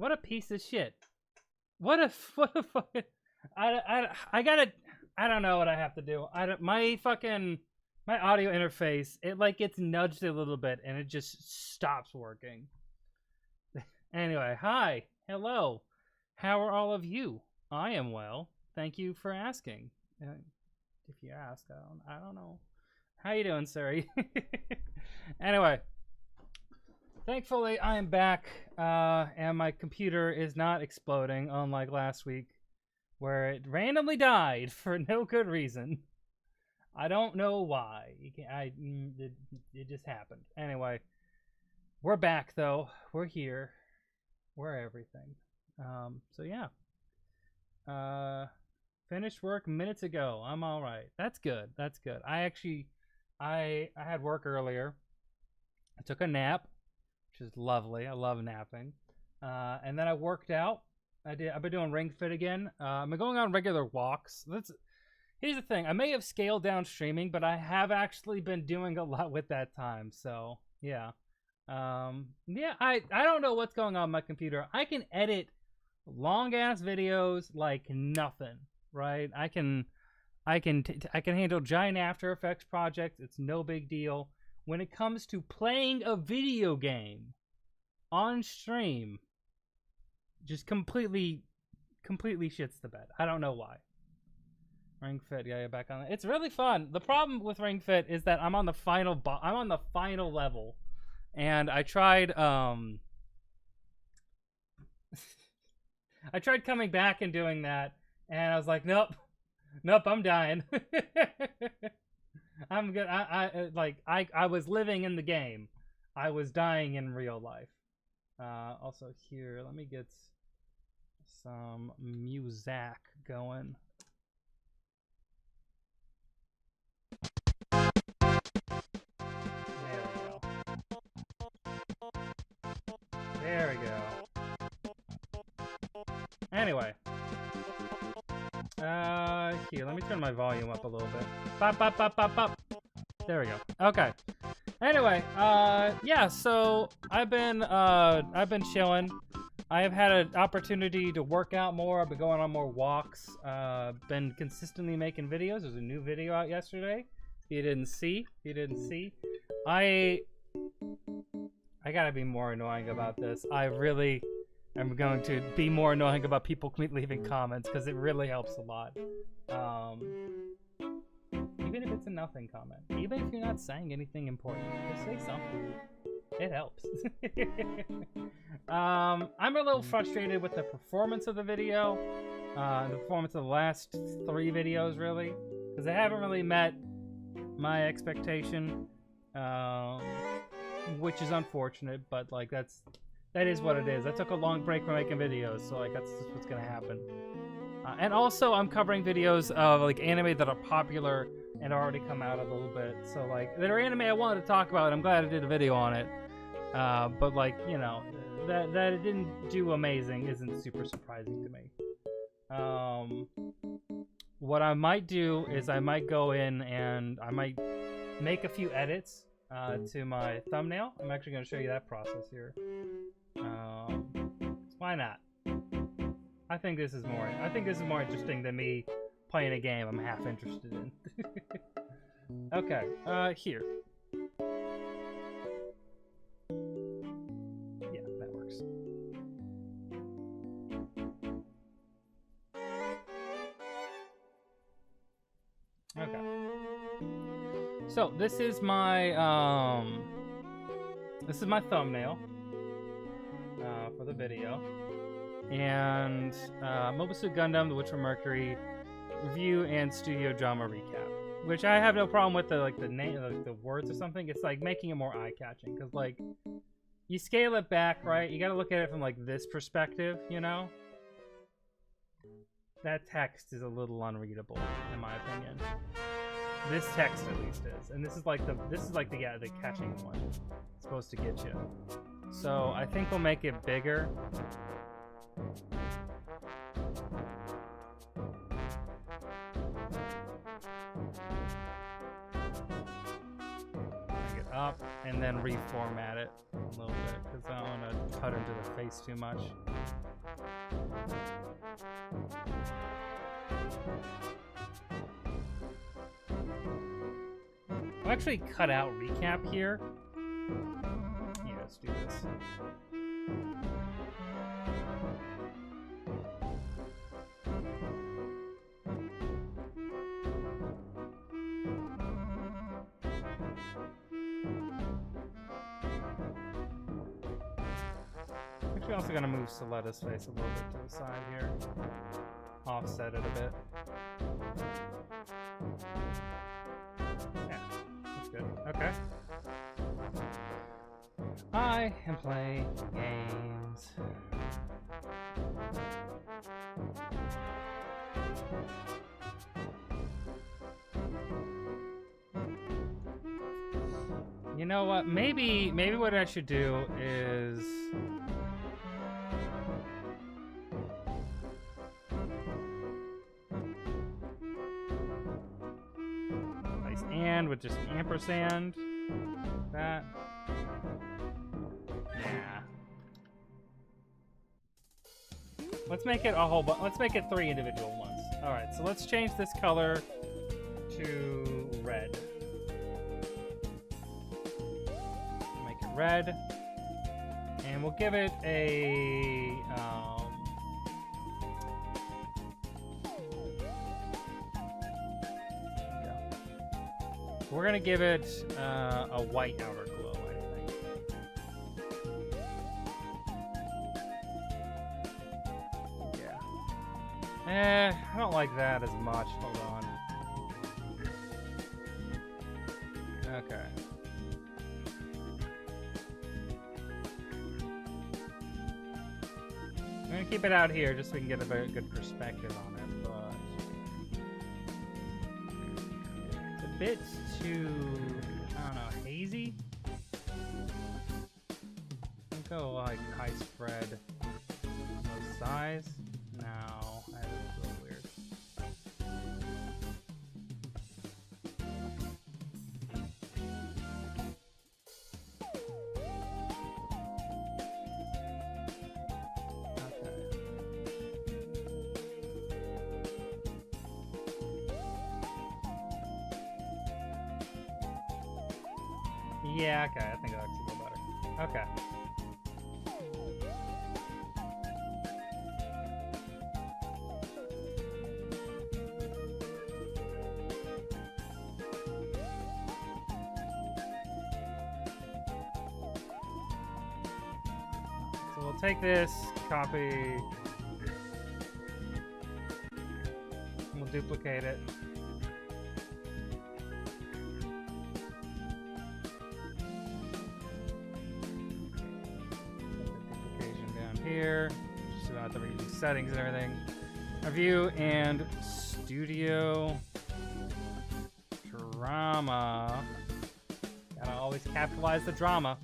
What a piece of shit. What a fucking... I don't know what I have to do. My audio interface, it like gets nudged a little bit and it just stops working. Anyway, hi, hello. How are all of you? I am well. Thank you for asking. If you ask, I don't know. How you doing, Siri? Anyway, thankfully I am back, and my computer is not exploding, unlike last week, where it randomly died for no good reason. I don't know why. It just happened. Anyway, we're back though. We're here. We're everything. So yeah. Finished work minutes ago. I'm all right. That's good. That's good. I had work earlier. I took a nap, which is lovely. I love napping. And then I worked out. I've been doing Ring Fit again. I'm going on regular walks. Here's the thing. I may have scaled down streaming, but I have actually been doing a lot with that time. So yeah. Yeah, I don't know what's going on with my computer. I can edit long ass videos like nothing, right? I can handle giant After Effects projects. It's no big deal. When it comes to playing a video game on stream, just completely shits the bed. I don't know why. Ring Fit, yeah, you're back on it. It's really fun. The problem with Ring Fit is that I'm on the final level, and I tried I tried coming back and doing that, and I was like, nope, I'm dying. I'm good. I was living in the game. I was dying in real life. Also here, let me get some music going. There we go. Anyway. Here, let me turn my volume up a little bit. Bop, bop, bop, bop, bop. There we go. Okay. Anyway, yeah, so I've been chilling. I have had an opportunity to work out more. I've been going on more walks. Been consistently making videos. There's a new video out yesterday. If you didn't see. I gotta be more annoying about this. I really am going to be more annoying about people leaving comments, because it really helps a lot. Even if it's a nothing comment. Even if you're not saying anything important, just say something. It helps. I'm a little frustrated with the performance of the video. The performance of the last 3 videos, really. Because they haven't really met my expectation. Which is unfortunate, but like that is what it is. I took a long break from making videos, so like that's just what's gonna happen. And also, I'm covering videos of like anime that are popular and already come out a little bit. So like, there are anime I wanted to talk about, and I'm glad I did a video on it. But like, you know, that it didn't do amazing isn't super surprising to me. What I might do is I might go in and I might make a few edits to my thumbnail. I'm actually going to show you that process here. Why not? I think this is more interesting than me playing a game I'm half interested in. Okay, here. Yeah, that works. Okay. So this is my thumbnail for the video, and Mobile Suit Gundam: The Witch from Mercury review and studio drama recap, which I have no problem with the name, like the words or something. It's like making it more eye-catching, because like you scale it back, right? You got to look at it from like this perspective, you know. That text is a little unreadable, in my opinion. This text at least is, and this is like the catching one. It's supposed to get you. So I think we'll make it bigger. Bring it up and then reformat it a little bit because I don't want to cut into the face too much. I'll actually cut out recap here. Yeah, let's do this. Actually, also gonna move Soletta's face a little bit to the side here. Offset it a bit. Yeah, that's good. Okay. I am playing games. You know what? Maybe what I should do is place and with just an ampersand. That. Yeah. Let's make it a whole bunch. Let's make it 3 individual ones. All right. So let's change this color to red. Red, and we'll give it a we're gonna give it a white outer glow, I think. Yeah. I don't like that as much. Hold on. Okay. I'm gonna keep it out here just so we can get a very good perspective on it, but it's a bit too, I don't know, hazy? I'll go like high spread on both sides. No, that is a little weird. Yeah, okay, I think that looks a little better. Okay. So we'll take this, copy, and we'll duplicate it. Here, just about the settings and everything. Review and studio drama. Gotta always capitalize the drama.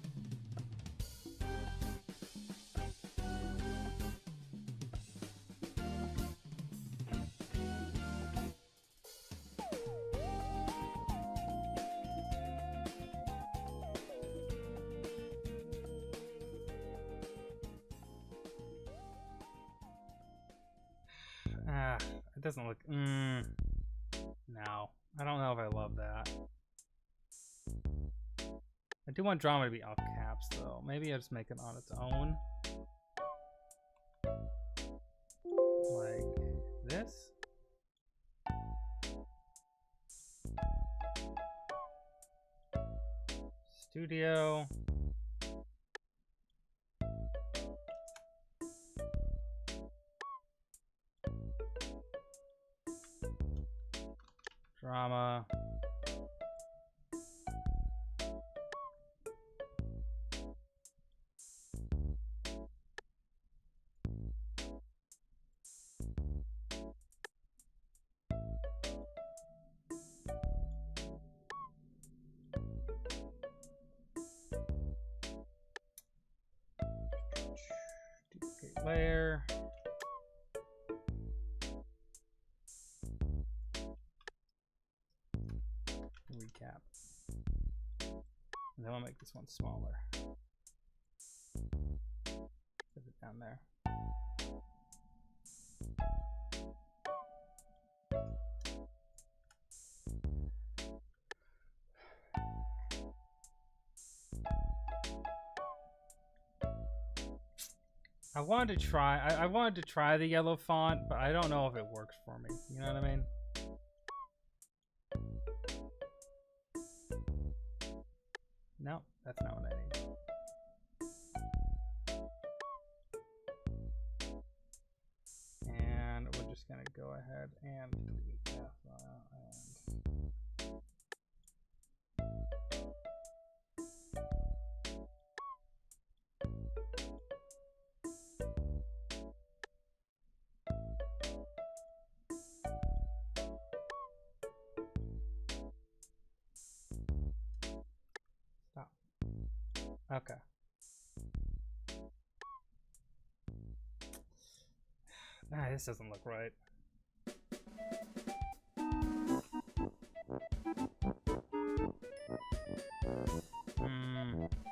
It doesn't look. No, I don't know if I love that. I do want drama to be all caps, though. Maybe I'll just make it on its own, like this. Studio. Drama. Duplicate layer. Recap. And then I'll make this one smaller. Put it down there. I wanted to try the yellow font, but I don't know if it works for me. You know what I mean? No, that's not what I need. And we're just gonna go ahead and delete that file stop. Okay. Ah, this doesn't look right.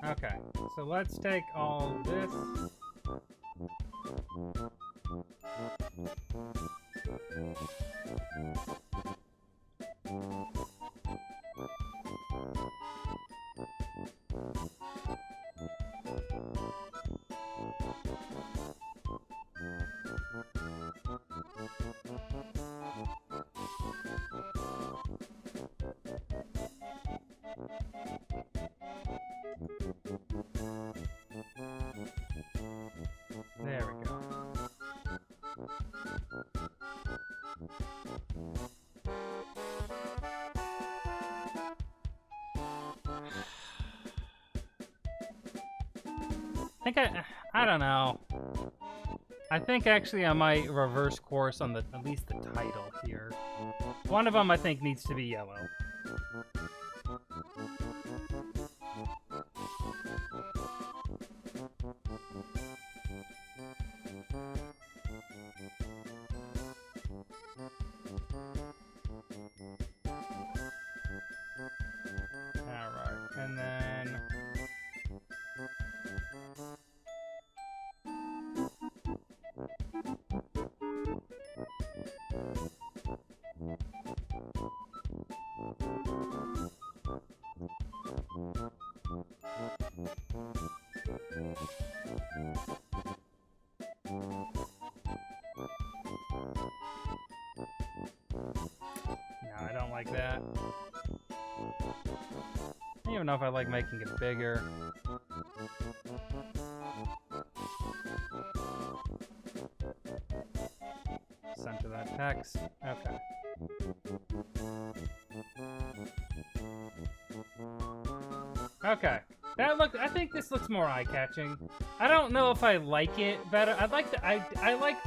Okay, so let's take all this. There we go. I don't know. I think actually I might reverse course on at least the title here. One of them I think needs to be yellow. Alright, and then no, I don't like that. I don't even know if I like making it bigger. Center that text. Okay. Okay. I think this looks more eye-catching. I don't know if I like it better. I like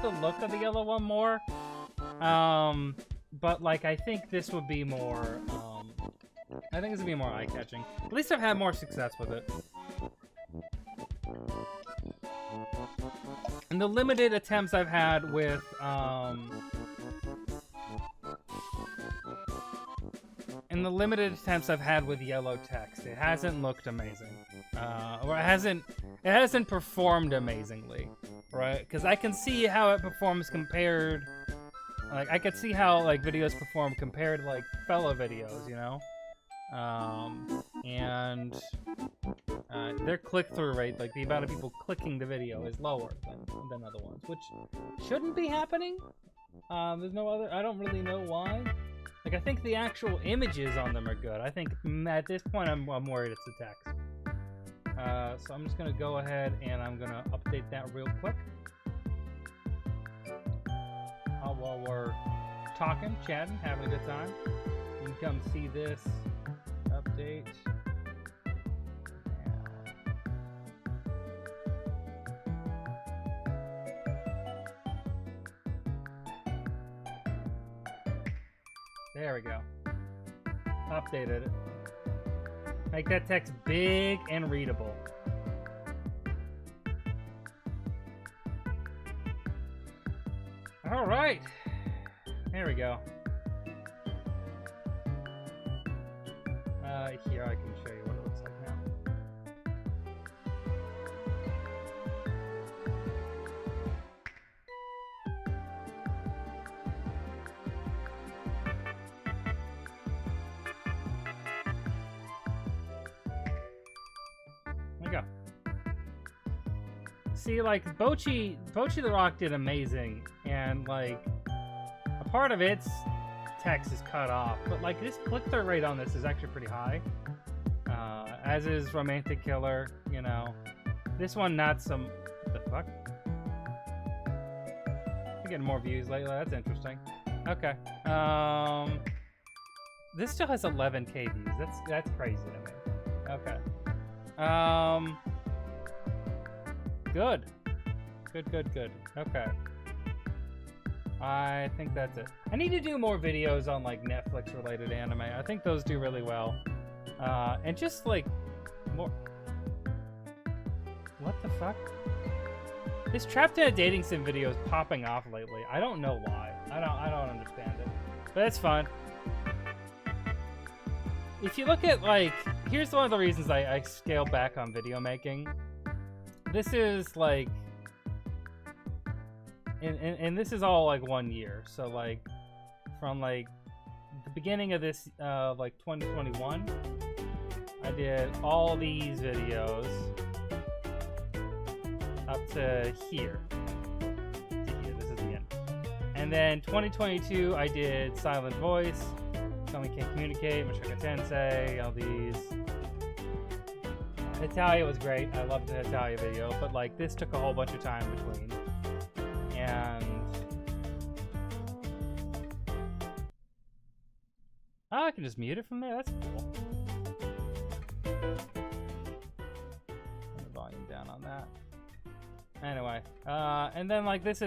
the look of the yellow one more. But like I think this would be more I think this would be more eye-catching. At least I've had more success with it. And the limited attempts I've had with yellow text, it hasn't looked amazing, or it hasn't performed amazingly, right? Because I can see how it performs compared, like I could see how like videos perform compared to like fellow videos, you know, and their click-through rate, like the amount of people clicking the video, is lower than other ones, which shouldn't be happening. There's no other. I don't really know why. Like, I think the actual images on them are good. I think at this point I'm worried it's the text. So I'm just gonna go ahead and I'm gonna update that real quick. While we're talking, chatting, having a good time, you can come see this update. There we go. Updated it. Make that text big and readable. All right. There we go. Here I can show you what it looks like now. See, like, Bocchi the Rock did amazing, and, like, a part of its text is cut off, but, like, this click-through rate on this is actually pretty high. As is Romantic Killer, you know. This one, not some... What the fuck? We're getting more views lately, that's interesting. Okay. This still has 11k views, that's crazy to me. Okay. Good. Good. Okay. I think that's it. I need to do more videos on, like, Netflix-related anime. I think those do really well. And just, like, more... What the fuck? This Trapped in a Dating Sim video is popping off lately. I don't know why. I don't understand it. But it's fun. If you look at, like... Here's one of the reasons I scaled back on video making. This is, like... And this is all, like, 1 year. So, like, from, like, the beginning of this, like, 2021, I did all these videos up to here. This is the end. And then 2022, I did Silent Voice, Tell Me Can't Communicate, Mushoku Tensei, all these. Hetalia was great. I loved the Hetalia video, but, like, this took a whole bunch of time between. And oh, I can just mute it from there. That's cool. Turn the volume down on that. Anyway, and then, like, this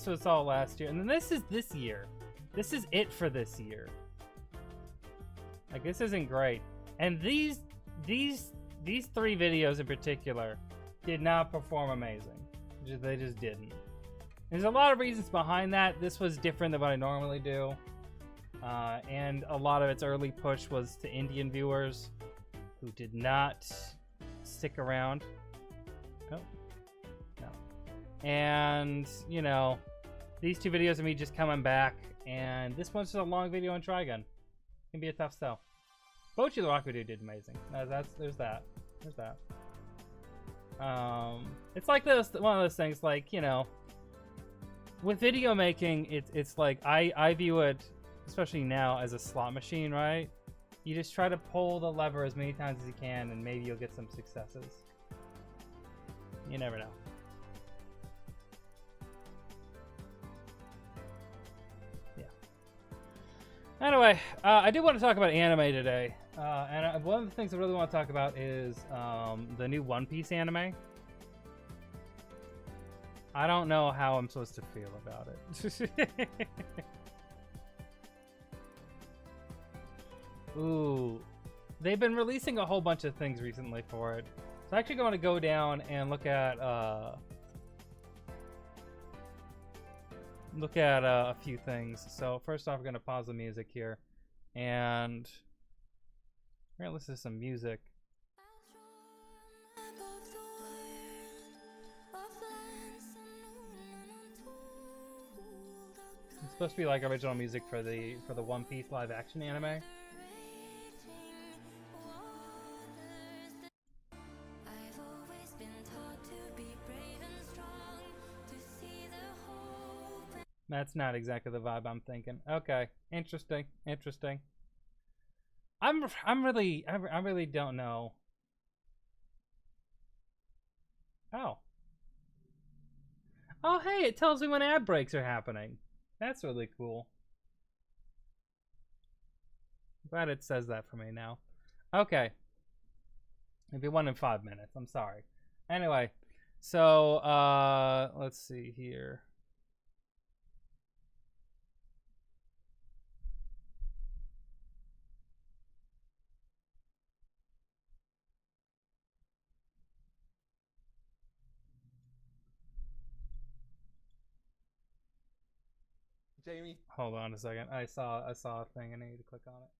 was all last year, and then this is this year. This is it for this year. Like, this isn't great. And these 3 videos in particular did not perform amazing. They just didn't. There's a lot of reasons behind that. This was different than what I normally do. And a lot of its early push was to Indian viewers who did not stick around. Oh, no. And, you know, these 2 videos of me just coming back, and this one's just a long video on Trigun. Can be a tough sell. Bocchi the Rock video did amazing. There's that. It's like this, one of those things, like, you know, with video making, it's like, I view it, especially now, as a slot machine, right? You just try to pull the lever as many times as you can, and maybe you'll get some successes. You never know. Yeah. Anyway, I do want to talk about anime today. And one of the things I really want to talk about is the new One Piece anime. I don't know how I'm supposed to feel about it. Ooh. They've been releasing a whole bunch of things recently for it. So I'm actually going to go down and look at a few things. So first off, we're going to pause the music here. And we're going to listen to some music. It's supposed to be like original music for the One Piece live action anime. That's not exactly the vibe I'm thinking. Okay, interesting. I really don't know. Oh, hey, it tells me when ad breaks are happening. That's really cool. Glad it says that for me now. Okay. It'll be 1 in 5 minutes. I'm sorry. Anyway, so let's see here. Jamie. Hold on a second. I saw a thing. I need to click on it.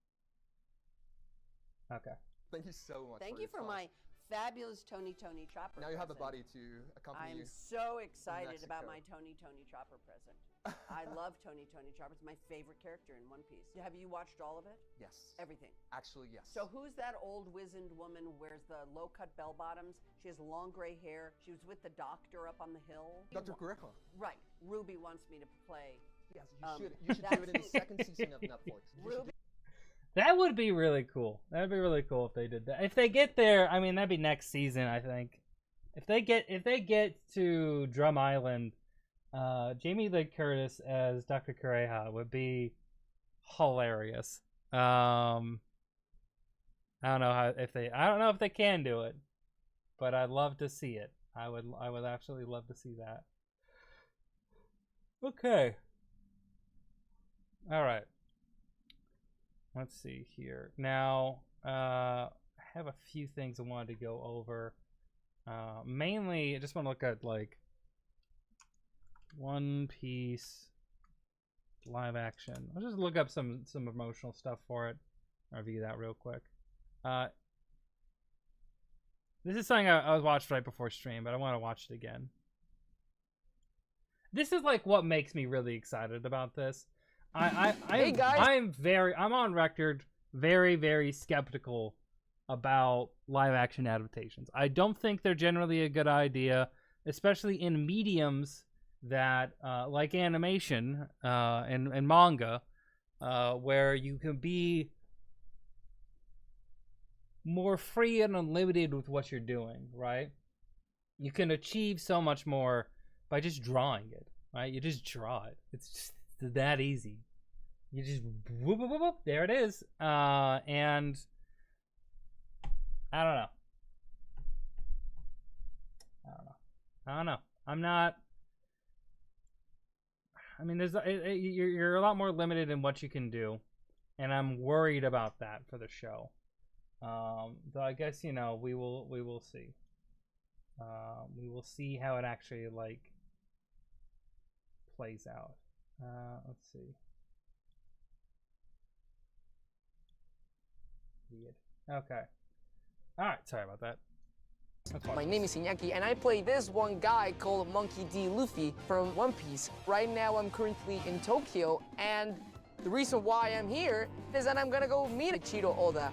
Okay. Thank you so much. Thank you for my fabulous Tony Chopper. Now you have a present. body to accompany I'm you. so excited about Mexico. my Tony Chopper present. I love Tony Chopper. It's my favorite character in One Piece. Have you watched all of it? Yes. Everything. Actually, yes. So who's that old wizened woman who wears the low-cut bell bottoms? She has long gray hair. She was with the doctor up on the hill. Dr. Kureko. Right. Ruby wants me to play. Yes, you should do it in the second season of Netflix. Ruby. That would be really cool. That'd be really cool if they did that. If they get there, I mean, that'd be next season, I think. If they get to Drum Island, Jamie Lee Curtis as Dr. Kureha would be hilarious. I don't know if they can do it, but I'd love to see it. I would absolutely love to see that. Okay. All right. Let's see here. Now, I have a few things I wanted to go over. Mainly, I just want to look at like One Piece live action. I'll just look up some emotional stuff for it. Review that real quick. This is something I watched right before stream, but I want to watch it again. This is like what makes me really excited about this. Hey guys, I'm on record very, very skeptical about live action adaptations. I don't think they're generally a good idea, especially in mediums that like animation and manga, where you can be more free and unlimited with what you're doing, right? You can achieve so much more by just drawing it, right? You just draw it. It's just that easy. You just whoop, whoop, whoop, whoop, there it is. And I don't know. I'm not. I mean, you're a lot more limited in what you can do, and I'm worried about that for the show. Though I guess we will see. We will see how it actually like plays out. Let's see. Weird. Okay. All right. Sorry about that. my name is Iñaki, and I play this one guy called Monkey D. Luffy from One Piece. Right now, I'm currently in Tokyo, and the reason why I'm here is that I'm gonna go meet Ichiro Oda,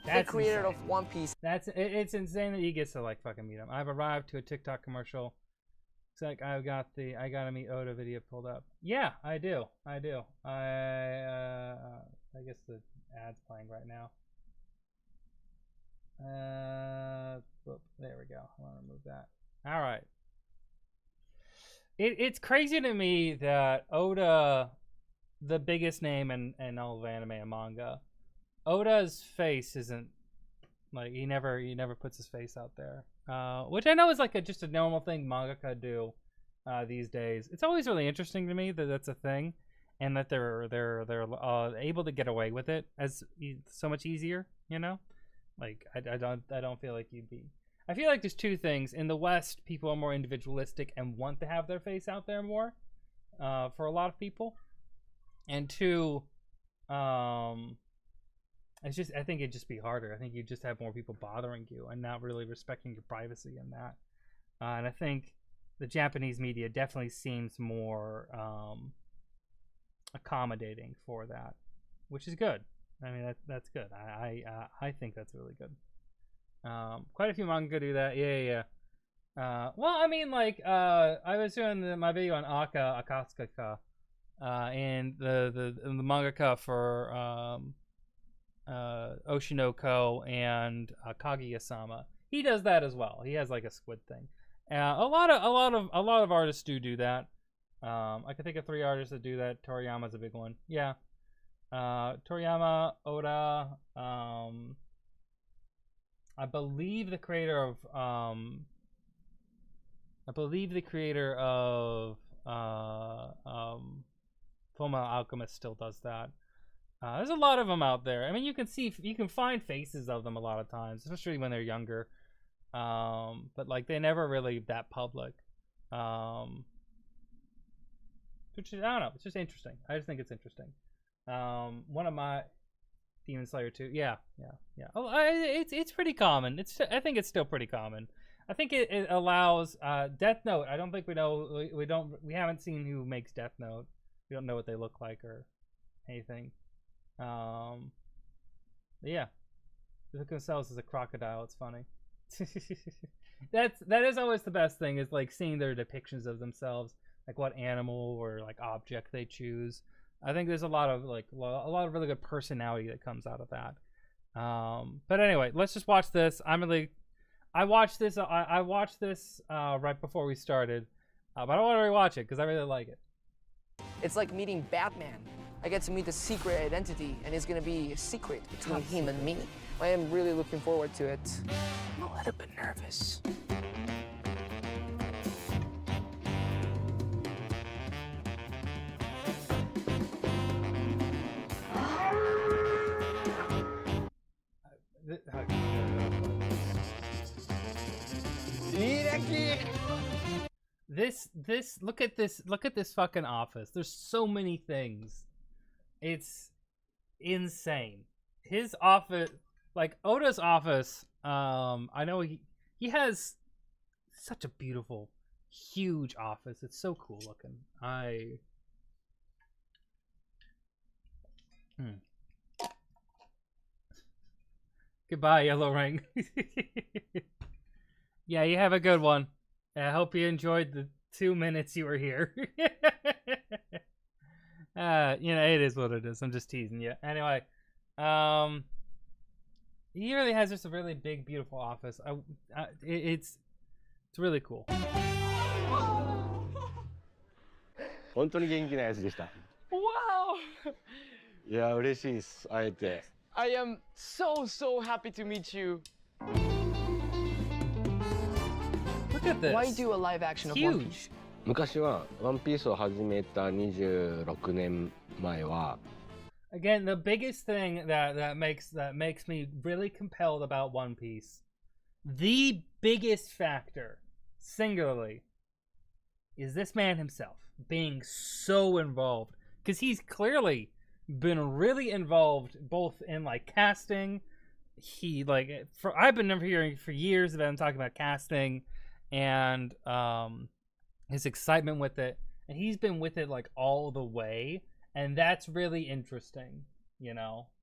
the creator insane. of One Piece. It's insane that he gets to like fucking meet him. I've arrived to a TikTok commercial. It's like I gotta meet Oda video pulled up. Yeah, I do. I guess the ad's playing right now. There we go. I want to remove that. All right. It's crazy to me that Oda, the biggest name in all of anime and manga, Oda's face isn't like he never puts his face out there, which I know is like just a normal thing mangaka do these days. It's always really interesting to me that that's a thing, and that they're able to get away with it as so much easier. Like I don't feel like you'd be. I feel like there's two things. In the West, people are more individualistic and want to have their face out there more, for a lot of people. And two, it's just, I think it'd just be harder. I think you'd just have more people bothering you and not really respecting your privacy in that. And I think the Japanese media definitely seems more accommodating for that, which is good. I mean, that's good. I think that's really good. Quite a few manga do that. Yeah. Well, I mean, like, I was doing my video on Akatsuka, and the mangaka for Oshinoko and Kaguya-sama. He does that as well. He has like a squid thing. A lot of artists do that. I can think of 3 artists that do that. Toriyama's a big one. Yeah. Toriyama, Oda, I believe the creator of Fullmetal Alchemist still does that. There's a lot of them out there. I mean, you can find faces of them a lot of times, especially when they're younger. But like they never really that public. Which is, I don't know, it's just interesting. I just think it's interesting. One of my Demon Slayer 2. Yeah. Oh, it's pretty common. I think it's still pretty common. I think it allows Death Note. I don't think we know. We haven't seen who makes Death Note. We don't know what they look like or anything. But yeah, they look themselves as a crocodile. It's funny. That is always the best thing, is like seeing their depictions of themselves, like what animal or like object they choose. I think there's a lot of really good personality that comes out of that. But anyway, let's just watch this. I watched this right before we started, but I don't want to rewatch it because I really like it. It's like meeting Batman. I get to meet the secret identity, and it's gonna be a secret between him and me. I am really looking forward to it. I'm a little bit nervous. Look at this fucking office. There's so many things. It's insane. His office, like Oda's office, I know he has such a beautiful, huge office. It's so cool looking. Goodbye, Yellow Ring. Yeah, you have a good one. I hope you enjoyed the 2 minutes you were here. It is what it is. I'm just teasing you. Anyway, he really has just a really big, beautiful office. It's really cool. 本当に元気なやつでした。 Wow! いや、嬉しいです。会えて。 I am so happy to meet you. Look at this. Why do a live action of One Piece? Huge. 昔はワンピースを始めた26年前は Again, the biggest thing that makes me really compelled about One Piece, the biggest factor, singularly, is this man himself being so involved, because he's clearly been really involved both in like casting. I've been hearing for years about him talking about casting and his excitement with it, and he's been with it like all the way. And that's really interesting,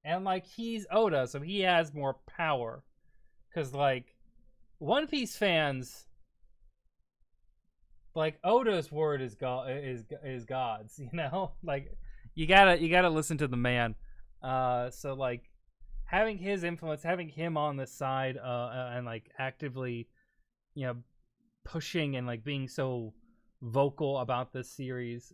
And like, he's Oda, so he has more power. Cause like, One Piece fans, like Oda's word is God's, Like, you gotta listen to the man. So like, having his influence, having him on the side, and like actively, pushing and like being so vocal about this series,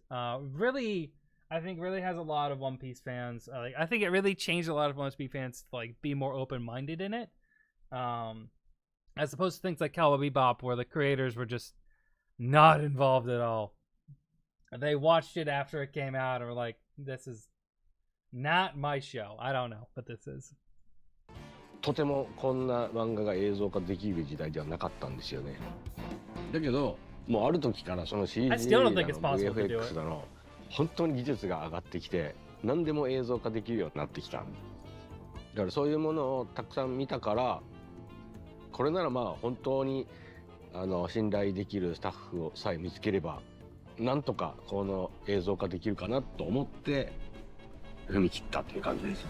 really. I think really has a lot of One Piece fans. I think it really changed a lot of One Piece fans to like be more open-minded in it, as opposed to things like Cowboy Bebop, where the creators were just not involved at all. They watched it after it came out and were like, "This is not my show." I don't know, but this is. とてもこんな漫画が映像化できる時代ではなかったんですよね。だけど、もうある時からその CG だの VFX だの。本当に技術が上がってきて何でも映像化できるようになってきた。だからそういうものをたくさん見たから、これならまあ本当に信頼できるスタッフをさえ見つければなんとかこの映像化できるかなと思って踏み切ったっていう感じです。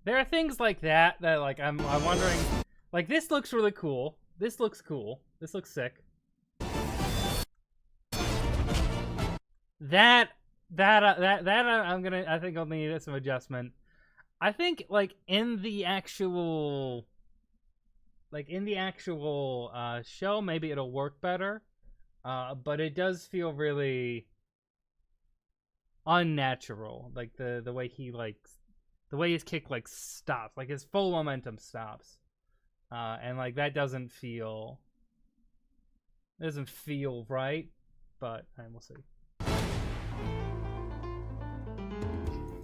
There are things like that like I'm wondering. Like, this looks really cool. This looks cool. This looks sick. I think I'll need some adjustment. I think like in the actual show, maybe it'll work better. But it does feel really unnatural. Like the way his kick like stops, like his full momentum stops. And like that doesn't feel right, but we'll see.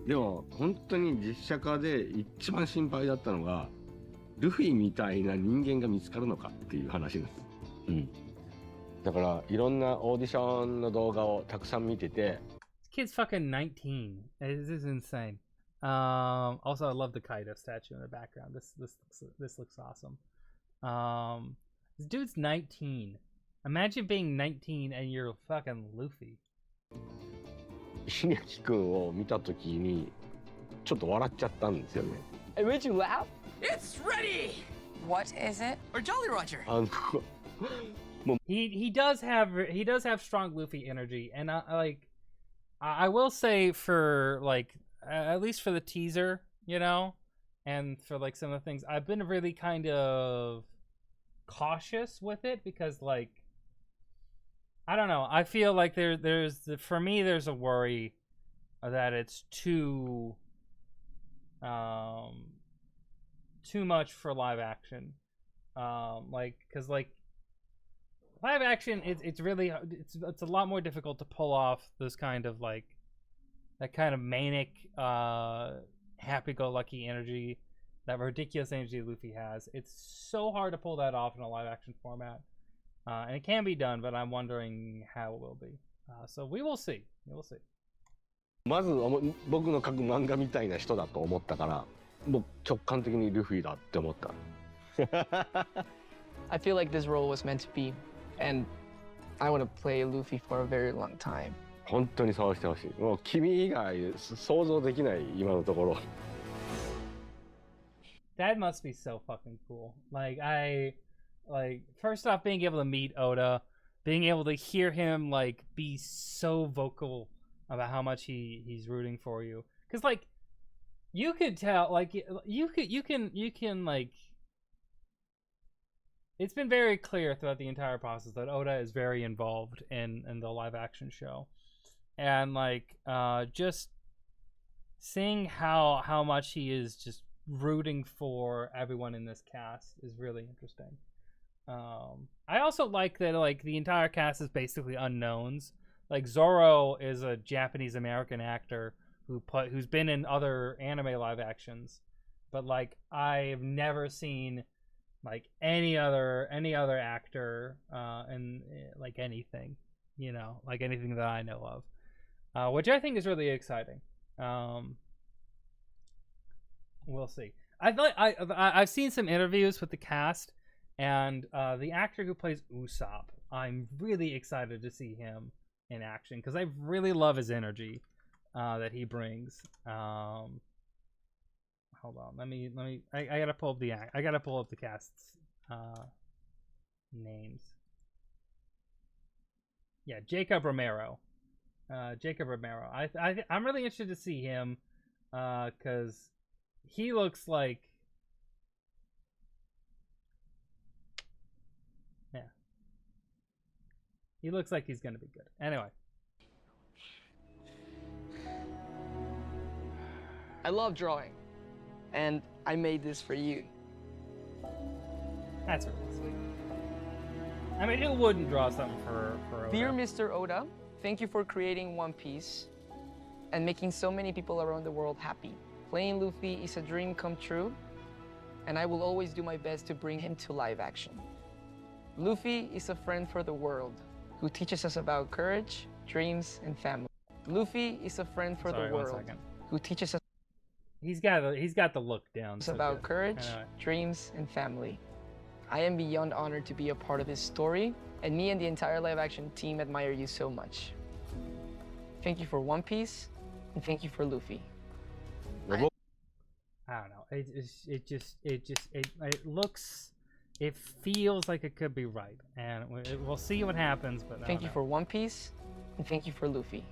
でも本当に実写化で一番心配だったのがルフィみたいな人間が見つかるのかっていう話です。だからいろんなオーディションの動画をたくさん見てて、 This kid's fucking 19. This is insane. Also, I love the Kaido statue in the background. This looks awesome. This dude's 19. Imagine being 19 and you're fucking Luffy. ひねきくんを見たときにちょっと笑っちゃったんですよね。 It made you laugh? It's ready! What is it? Or Jolly Roger? あの He does have strong Luffy energy, and I will say for like at least for the teaser, you know, and for like some of the things, I've been really kind of cautious with it because like I don't know, I feel like there's for me there's a worry that it's too much for live action, like because like live action it's really it's a lot more difficult to pull off this kind of like that kind of manic happy-go-lucky energy, that ridiculous energy Luffy has. It's so hard to pull that off in a live action format, and it can be done, but I'm wondering how it will be. So we will see.まず僕の描く漫画みたいな人だと思ったから、もう直感的にルフィだって思った。I feel like this role was meant to be, and I want to play Luffy for a very long time. 本当にそうしてほしい。もう君以外想像できない今のところ。That must be so fucking cool. Like first off, being able to meet Oda, being able to hear him like be so vocal about how much he's rooting for you, because like you could tell, like you can like, it's been very clear throughout the entire process that Oda is very involved in the live action show, and like just seeing how much he is just rooting for everyone in this cast is really interesting. I also like that like the entire cast is basically unknowns. Like Zoro is a Japanese American actor who's been in other anime live actions, but like I've never seen like any other actor in like anything, you know, like anything that I know of, which I think is really exciting. We'll see. I've seen some interviews with the cast, and the actor who plays Usopp, I'm really excited to see him in action because I really love his energy that he brings. Hold on, let me. I gotta pull up the cast's names. Yeah, Jacob Romero. I'm really interested to see him because he looks like. He looks like he's gonna be good. Anyway. I love drawing, and I made this for you. That's really sweet. I mean, who wouldn't draw something for Oda? Dear Mr. Oda, thank you for creating One Piece and making so many people around the world happy. Playing Luffy is a dream come true, and I will always do my best to bring him to live action. Luffy is a friend for the world who teaches us about courage, dreams, and family. Luffy is a friend for the world who teaches us He's got the look down. about courage, dreams, and family. I am beyond honored to be a part of this story, and me and the entire live action team admire you so much. Thank you for One Piece, and thank you for Luffy. I don't know. It feels like it could be right, and we'll see what happens. But thank you for One Piece, and thank you for Luffy.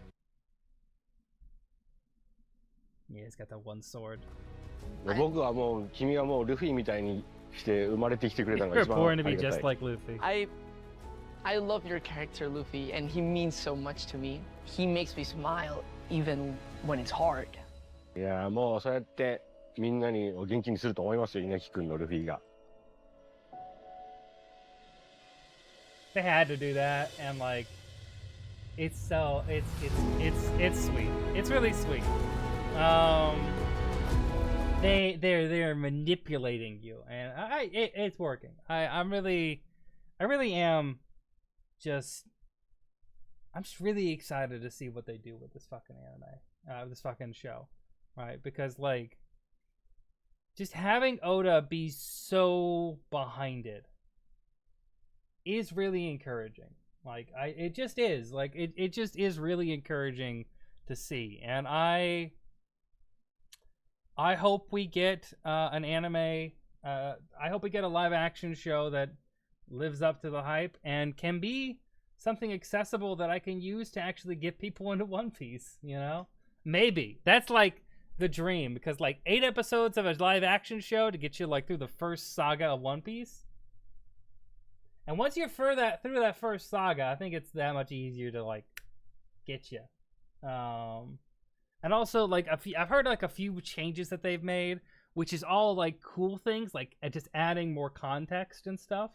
Yeah, he's got that one sword. 僕はもう君はもうルフィみたいにして生まれてきてくれたのが You're 一番 born あ to be りが just たい。 like Luffy. I love your character, Luffy, and he means so much to me. He makes me smile even when it's hard. いやもうそうやってみんなに元気にすると思いますよ、稲木君のルフィが。They had to do that, and like, it's sweet. It's really sweet. They're manipulating you, and it's working. I really am I'm just really excited to see what they do with this fucking anime, this fucking show, right? Because like, just having Oda be so behind it is really encouraging. Like, it just is. Like, it just is really encouraging to see. And I hope we get an anime. I hope we get a live action show that lives up to the hype and can be something accessible that I can use to actually get people into One Piece, you know? Maybe. That's like the dream, because like 8 episodes of a live action show to get you like through the first saga of One Piece. And once you're through that first saga, I think it's that much easier to like get you. And also like I've heard like a few changes that they've made, which is all like cool things, like just adding more context and stuff,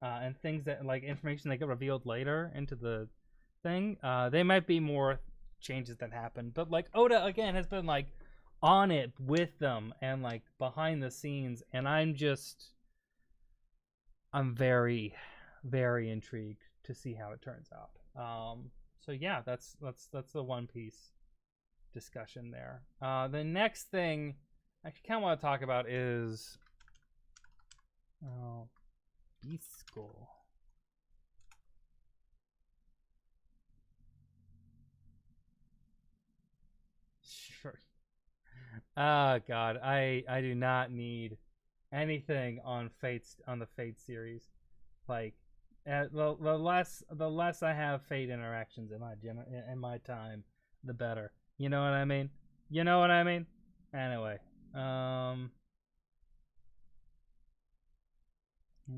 and things that like information that get revealed later into the thing. They might be more changes that happen, but like Oda again has been like on it with them and like behind the scenes, and I'm very, very intrigued to see how it turns out. So yeah, that's the One Piece discussion there. The next thing I kind of want to talk about is Beast School. Sure. Oh god, I do not need anything on the Fate series. Like the less I have Fate interactions in my time, the better. You know what I mean? You know what I mean? Anyway,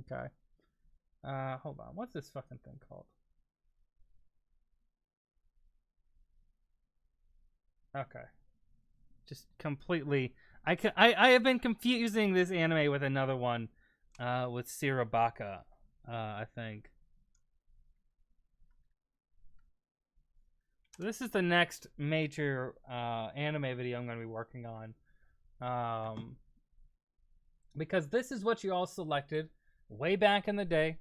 okay. Hold on. What's this fucking thing called? Okay. Just completely. I have been confusing this anime with another one, with Sirabaka, I think. This is the next major anime video I'm going to be working on, because this is what you all selected way back in the day.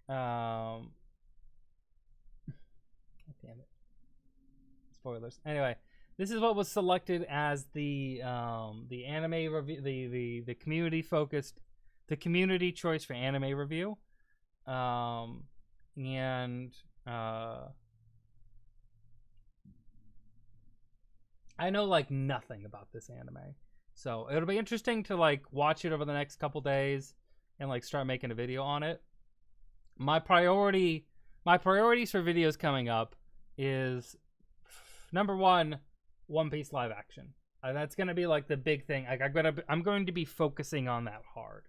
God damn it! Spoilers. Anyway. This is what was selected as the anime review, the community focused, the community choice for anime review, and I know like nothing about this anime, so it'll be interesting to like watch it over the next couple days and like start making a video on it. My priorities for videos coming up is number 1. One Piece live action. That's gonna be like the big thing. Like I'm going to be focusing on that hard.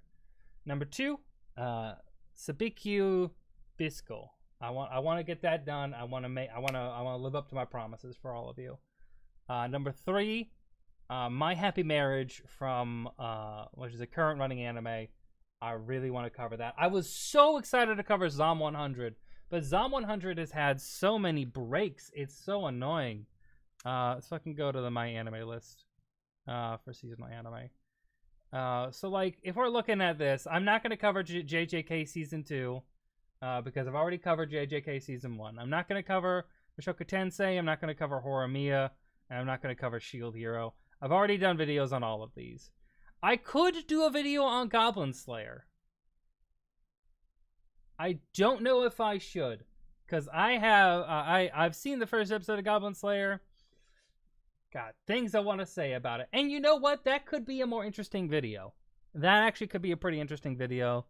Number 2, Sabikyu Bisco. I want to get that done. I want to live up to my promises for all of you. Number 3, My Happy Marriage from which is a current running anime. I really want to cover that. I was so excited to cover Zom 100, but Zom 100 has had so many breaks. It's so annoying. So I can go to the My Anime list for seasonal anime. So like if we're looking at this, I'm not going to cover JJK season 2 because I've already covered JJK season 1. I'm not going to cover Mushoku Tensei. I'm not going to cover Horimiya, and I'm not going to cover Shield Hero. I've already done videos on all of these. I could do a video on Goblin Slayer. I don't know if I should, because I've seen the first episode of Goblin Slayer. God, things I want to say about it. And you know what? That could be a more interesting video. That actually could be a pretty interesting video.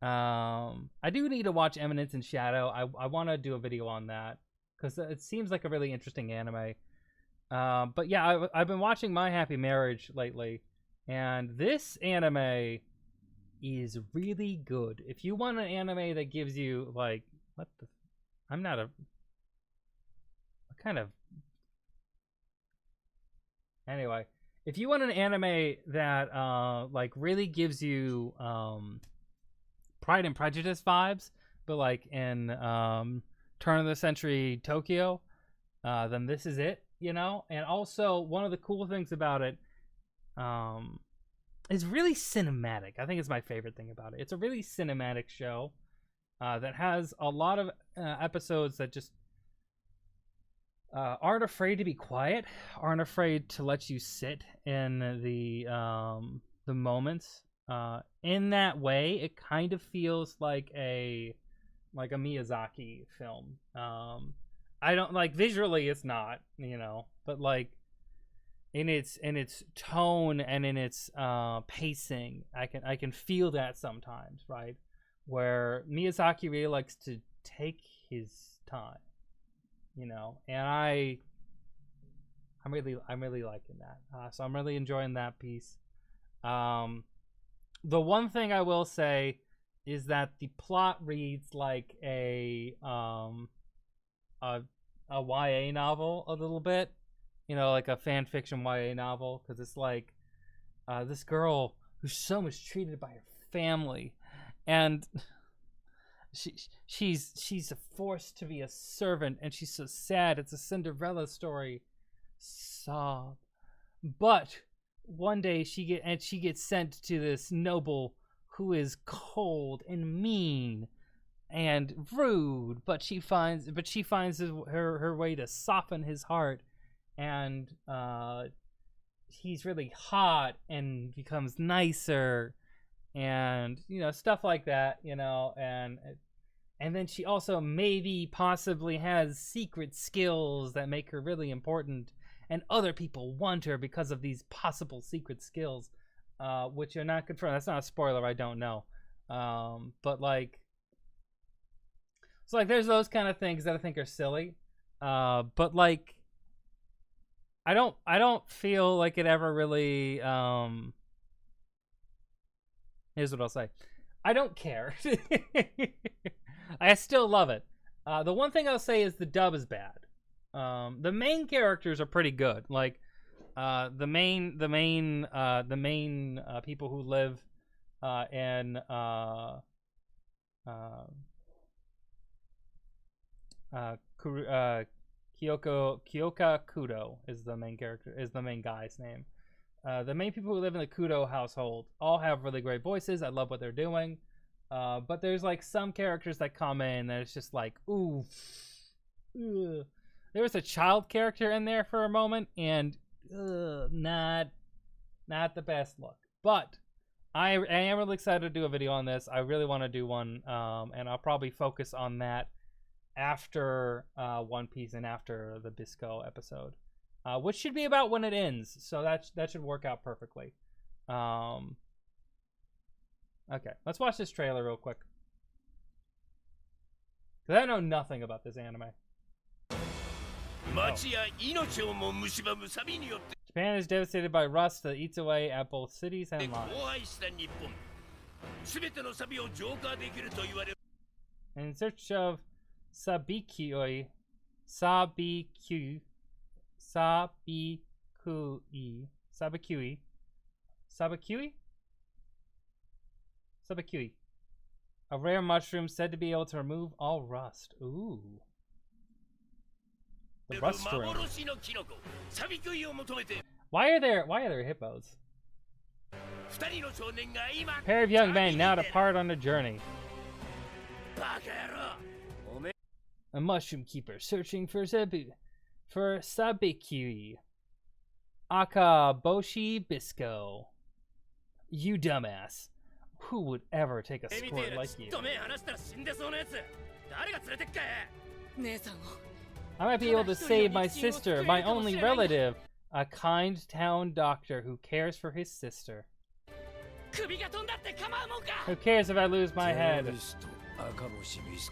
I do need to watch Eminence in Shadow. I want to do a video on that because it seems like a really interesting anime. But yeah, I've been watching My Happy Marriage lately, and this anime is really good. If you want an anime that gives you like, what kind of anyway, if you want an anime that like really gives you Pride and Prejudice vibes, but like in turn of the century Tokyo, then this is it, you know? And also one of the cool things about it is really cinematic. I think it's my favorite thing about it. It's a really cinematic show. that has a lot of episodes that just aren't afraid to be quiet, aren't afraid to let you sit in the moments. In that way, it kind of feels like a Miyazaki film. I don't like visually, it's not, but like in its tone and in its pacing, I can feel that sometimes, right? Where Miyazaki really likes to take his time, and I'm really liking that. So I'm really enjoying that piece. The one thing I will say is that the plot reads like a YA novel a little bit, like a fan fiction YA novel, because it's like this girl who's so mistreated by her family, and she's forced to be a servant, and she's so sad. It's a Cinderella story. Sob. But one day she gets sent to this noble who is cold and mean and rude, but she finds her way to soften his heart, and he's really hot and becomes nicer, and stuff like that, and then she also possibly has secret skills that make her really important, and other people want her because of these possible secret skills, which are not confirmed. That's not a spoiler, I don't know, but like, so like there's those kind of things that I think are silly, but like I don't feel like it ever really here's what I'll say. I don't care. I still love it. The one thing I'll say is the dub is bad. The main characters are pretty good. Like the main people who live in Kyoka Kudo is the main character, is the main guy's name. The main people who live in the Kudo household all have really great voices. I love what they're doing. But there's like some characters that come in that it's just like, ooh. Ugh. There was a child character in there for a moment, and not the best look. But I am really excited to do a video on this. I really want to do one, and I'll probably focus on that after One Piece and after the Bisco episode, which should be about when it ends. So that should work out perfectly. Okay, let's watch this trailer real quick, because I know nothing about this anime. Oh. Japan is devastated by rust that eats away at both cities and lives. In search of Sabikui, a rare mushroom said to be able to remove all rust. Ooh. The rust ring. Why are there hippos? A pair of young men now depart on a journey. A mushroom keeper searching for Sabikui. Akaboshi Bisco. You dumbass. Who would ever take a squirt like you? I might be able to save my sister, my only relative. A kind town doctor who cares for his sister. Who cares if I lose my head?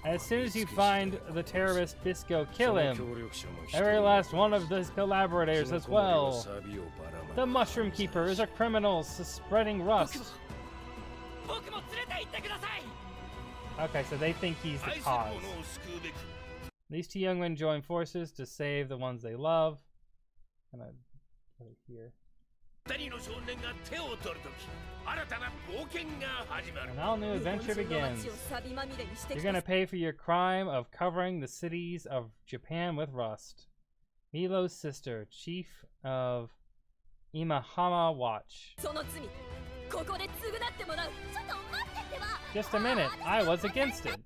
As soon as you find the terrorist Bisco, kill him. Every last one of his collaborators as well. The Mushroom Keeper is a criminal spreading rust. Okay, so they think he's the cause. These two young men join forces to save the ones they love. I'm gonna put it here. An all-new adventure begins. You're gonna pay for your crime of covering the cities of Japan with rust. Milo's sister, chief of Imahama Watch. Just a minute, I was against it.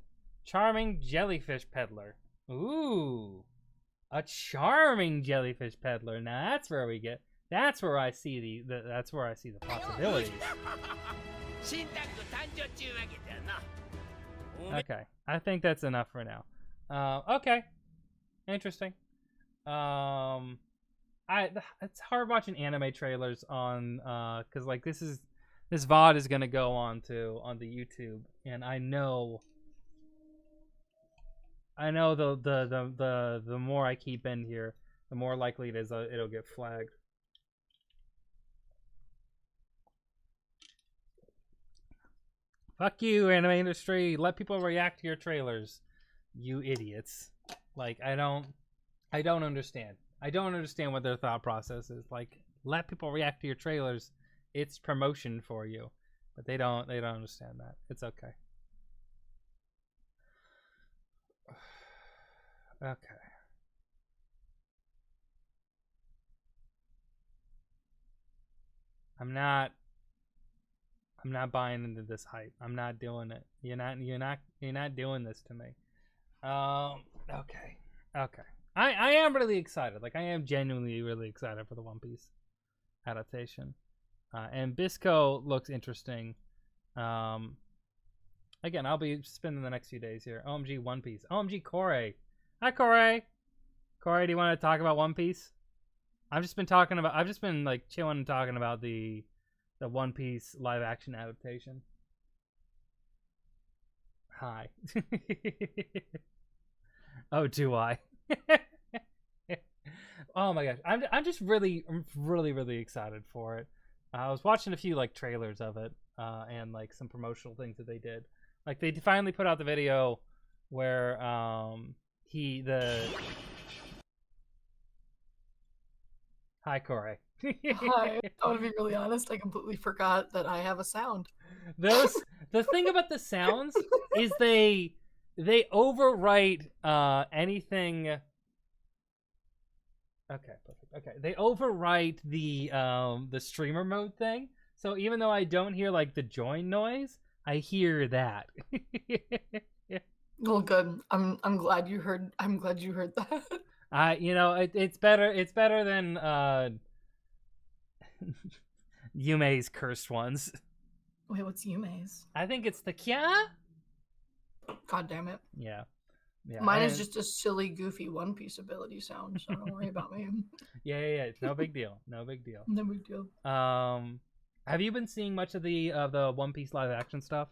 Charming jellyfish peddler. Ooh, a charming jellyfish peddler. Now that's where we get. That's where I see that's where I see the possibilities. Okay, I think that's enough for now. Okay, interesting. It's hard watching anime trailers on because like this VOD is gonna go onto YouTube, and I know the more I keep in here, the more likely it is it'll get flagged. Fuck you, anime industry. Let people react to your trailers, you idiots. Like I don't understand. I don't understand what their thought process is. Like, let people react to your trailers. It's promotion for you. But they don't understand that. It's okay. Okay. I'm not buying into this hype. I'm not doing it. You're not doing this to me. Okay. I am really excited. Like, I am genuinely really excited for the One Piece adaptation. And Bisco looks interesting. Again, I'll be spending the next few days here. OMG One Piece. OMG Corey. Hi, Corey. Corey, do you want to talk about One Piece? I've just been like chilling and talking about the One Piece live action adaptation. Hi. Oh, do I? Oh my gosh, I'm just really excited for it. I was watching a few like trailers of it and like some promotional things that they did. Like they finally put out the video where Hi, Corey. Hi. I want to be really honest. I completely forgot that I have a sound. The thing about the sounds is they overwrite anything. Okay, perfect. Okay, they overwrite the streamer mode thing. So even though I don't hear like the join noise, I hear that. Well, good. I'm glad you heard. I'm glad you heard that. It's better. It's better than Yume's cursed ones. Wait, what's Yume's? I think it's the Kya. God damn it. Yeah. Mine is just a silly, goofy One Piece ability sound, so don't worry about me. Yeah. No big deal. No big deal. No big deal. Have you been seeing much of the One Piece live action stuff?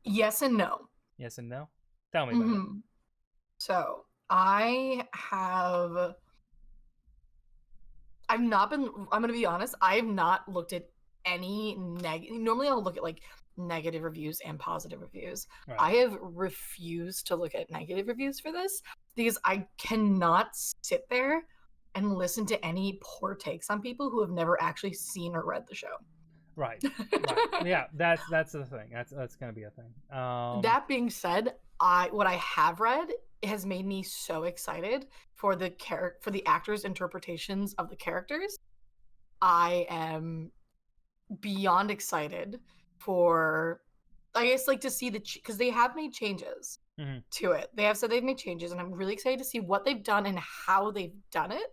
Yes and no. Yes and no. Tell me about it. So I'm gonna be honest, I have not looked at any normally I'll look at like negative reviews and positive reviews. Right. I have refused to look at negative reviews for this because I cannot sit there and listen to any poor takes on people who have never actually seen or read the show. Right. Yeah, that's the thing. That's gonna be a thing. That being said, what I have read has made me so excited for the actors' interpretations of the characters. I am beyond excited for, I guess, like to see because they have made changes to it. They have said they've made changes, and I'm really excited to see what they've done and how they've done it.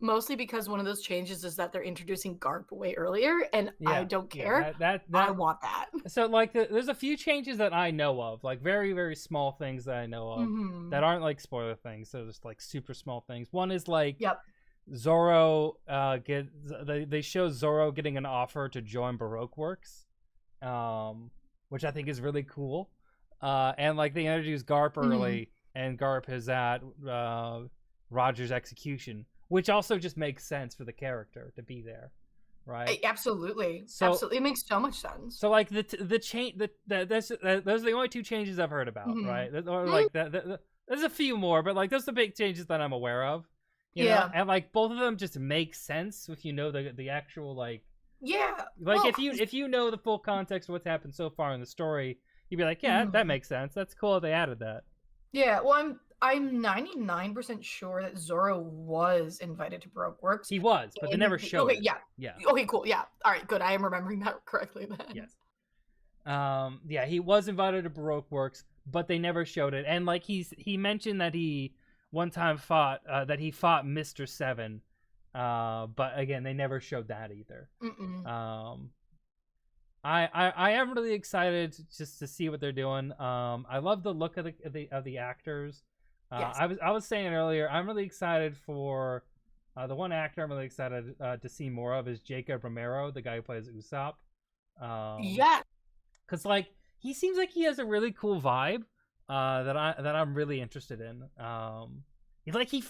Mostly because one of those changes is that they're introducing Garp way earlier, and I don't care. I want that. So, like, there's a few changes that I know of, like very, very small things that I know of that aren't like spoiler things. So just like super small things. One is like, Zoro they show Zoro getting an offer to join Baroque Works, which I think is really cool. And like they introduced Garp early, and Garp is at Roger's execution, which also just makes sense for the character to be there, right? Absolutely. Absolutely, it makes so much sense. So like the change those are the only two changes I've heard about, right? Or like there's a few more, but like those are the big changes that I'm aware of. You know? And like both of them just make sense if you know the actual like if you know the full context of what's happened so far in the story, you'd be like, yeah, that makes sense. That's cool they added that. Yeah, well, I'm 99% sure that Zoro was invited to Baroque Works. He was, but they never showed it. Yeah. Okay, cool. Yeah. All right, good. I am remembering that correctly then. Yes. Yeah, he was invited to Baroque Works, but they never showed it. And like he mentioned that he one time fought Mr. Seven, but again they never showed that either. I am really excited just to see what they're doing. I love the look of the actors. Yes. I was saying earlier, I'm really excited for the one actor I'm really excited to see more of is Jacob Romero, the guy who plays Usopp. Yeah, because like he seems like he has a really cool vibe that I'm really interested in. He's like he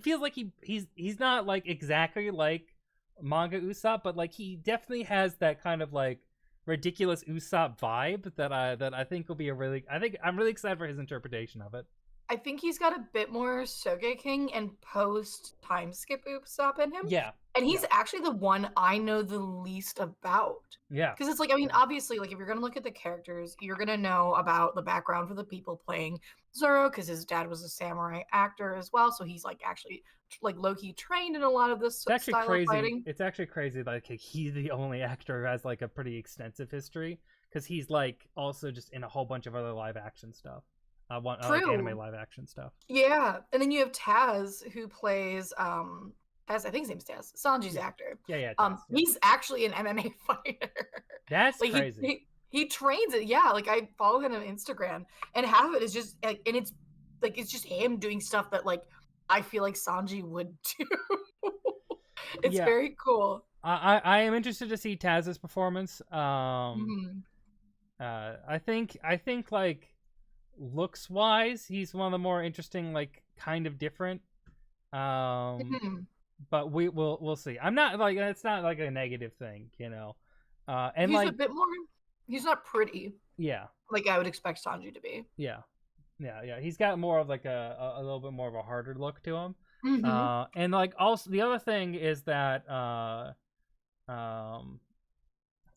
feels like he's not like exactly like manga Usopp, but like he definitely has that kind of like ridiculous Usopp vibe that I think will be I'm really excited for his interpretation of it. I think he's got a bit more Sogeking and post time skip Usopp in him. Yeah. And he's actually the one I know the least about. Yeah. Because it's like, I mean, obviously, like, if you're going to look at the characters, you're going to know about the background for the people playing Zoro, because his dad was a samurai actor as well. So he's, like, actually, like, low-key trained in a lot of this style of fighting. It's actually crazy, like, he's the only actor who has, like, a pretty extensive history. Because he's, like, also just in a whole bunch of other live-action stuff. Like anime live-action stuff. Yeah. And then you have Taz, who plays... Taz, I think his name's Taz. Sanji's actor. Yeah, Taz, he's actually an MMA fighter. That's like, crazy. He trains it. Yeah, like I follow him on Instagram, and half of it is just like, and it's like it's just him doing stuff that like I feel like Sanji would do. It's very cool. I am interested to see Taz's performance. I think like looks wise, he's one of the more interesting, like kind of different. But we'll see. I'm not like it's not like a negative thing, you know. And he's like a bit more. He's not pretty. Yeah. Like I would expect Sanji to be. Yeah. He's got more of like a little bit more of a harder look to him. And like also the other thing is that that's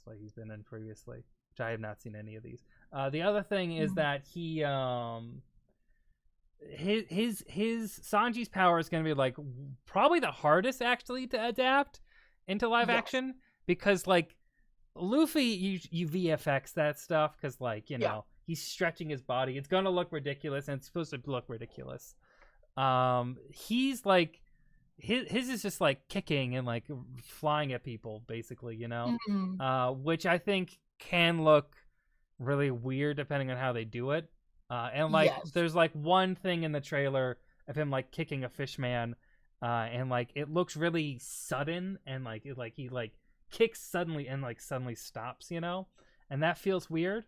what he's been in previously, which I have not seen any of these. The other thing is that he his Sanji's power is going to be like probably the hardest actually to adapt into live action, because like Luffy you VFX that stuff because like you know he's stretching his body, it's going to look ridiculous and it's supposed to look ridiculous. He's like his is just like kicking and like flying at people basically, you know. Which I think can look really weird depending on how they do it. And like there's like one thing in the trailer of him like kicking a fish man, and like it looks really sudden and like he like kicks suddenly and like suddenly stops, you know, and that feels weird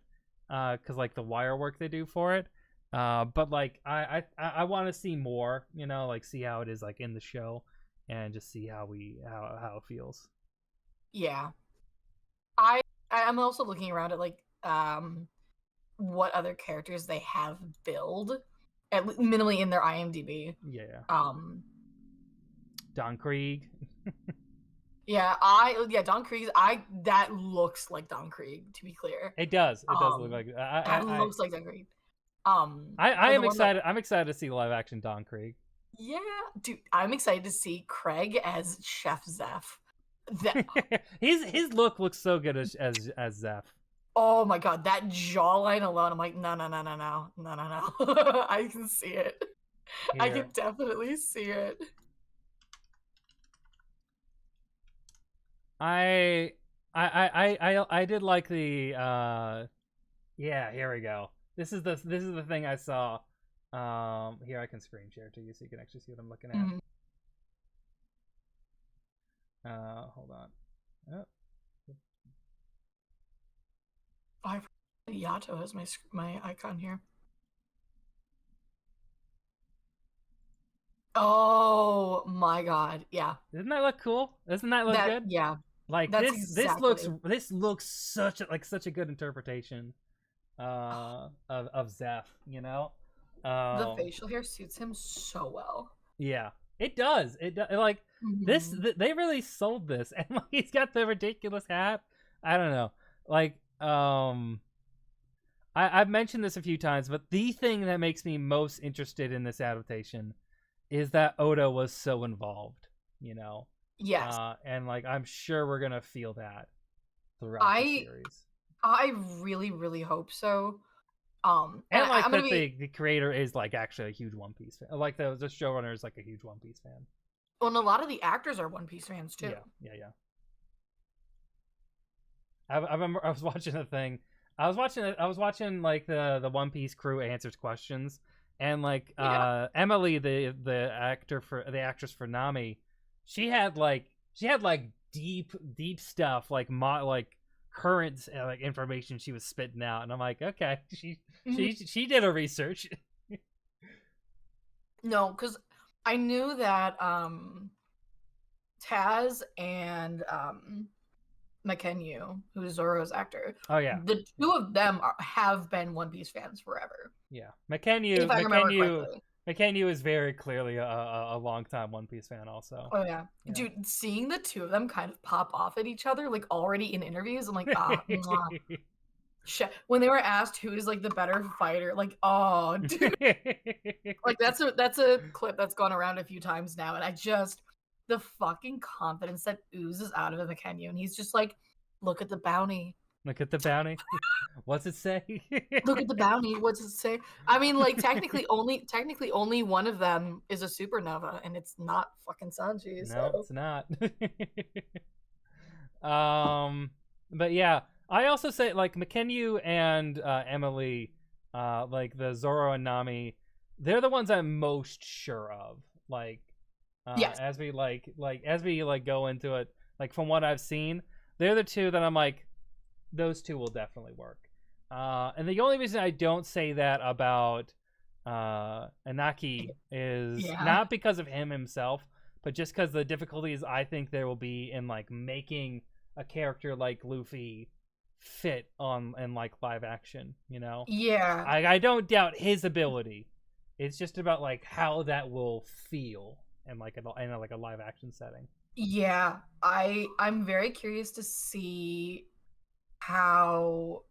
because like the wire work they do for it. But like I want to see more, you know, like see how it is like in the show and just see how it feels. Yeah, I'm also looking around at like what other characters they have billed, at minimally in their IMDb. Yeah. Don Krieg. Don Krieg. That looks like Don Krieg. To be clear, it does. It does look like that looks like Don Krieg. I am excited. I'm excited to see live action Don Krieg. Yeah, dude, I'm excited to see Craig as Chef Zeph. His look looks so good as Zeph. Oh my god, that jawline alone, I'm like, no. I can see it. Here. I can definitely see it. I did like the yeah, here we go. This is the thing I saw. Here I can screen share to you so you can actually see what I'm looking at. Hold on. Oh. Yato has my icon here. Oh my god, yeah. Doesn't that look cool? Doesn't that look good? Yeah. Like this looks such a good interpretation of Zeph, you know? The facial hair suits him so well. Yeah. It does. Like this they really sold this, and like he's got the ridiculous hat. I don't know. Like I've mentioned this a few times, but the thing that makes me most interested in this adaptation is that Oda was so involved, you know? Yes. And like I'm sure we're gonna feel that throughout the series. I really, really hope so. And And like I'm that gonna be the creator is like actually a huge One Piece fan. Like the showrunner is like a huge One Piece fan. well, and a lot of the actors are One Piece fans too. Yeah. I remember I was watching a thing. I was watching like the One Piece crew answers questions, and like Emily, the actress for Nami, she had like deep stuff like current like information she was spitting out, and I'm like, okay, she did her research. No, because I knew that Taz and Makenyu, who's Zoro's actor, Oh yeah, the two of them have been One Piece fans forever. yeah. If I remember correctly. McKenyu is very clearly a long-time One Piece fan also. Oh yeah. Dude, seeing the two of them kind of pop off at each other, like already in interviews, I'm like, mwah. Shit. When they were asked who is like the better fighter, like, oh, dude. Like that's a clip that's gone around a few times now, and I just the fucking confidence that oozes out of Makenyu, and he's just like, look at the bounty. Look at the bounty. What's it say? Look at the bounty. What's it say? I mean, like technically only one of them is a supernova, and it's not fucking Sanji. No, So. it's not. But yeah, I also say like Makenyu and Emily, like the Zoro and Nami, they're the ones I'm most sure of. Like, Yes. as we go into it, like from what I've seen, they're the two that I'm like, those two will definitely work. And the only reason I don't say that about Inaki is not because of him himself, but just because the difficulties I think there will be in like making a character like Luffy fit in like live action, you know? Yeah. I don't doubt his ability. It's just about like how that will feel in like a live action setting. Yeah. I'm very curious to see how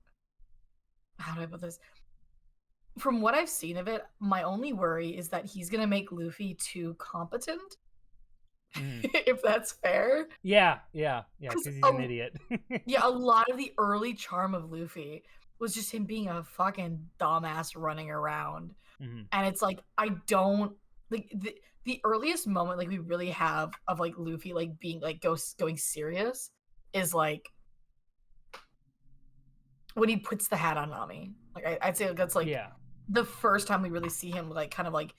do I put this? From what I've seen of it, my only worry is that he's gonna make Luffy too competent. If that's fair. Yeah, because he's an idiot. Yeah, a lot of the early charm of Luffy was just him being a fucking dumbass running around. And it's like, I don't like the earliest moment like we really have of like Luffy like being like going serious is like when he puts the hat on Nami. Like I'd say that's like the first time we really see him like kind of like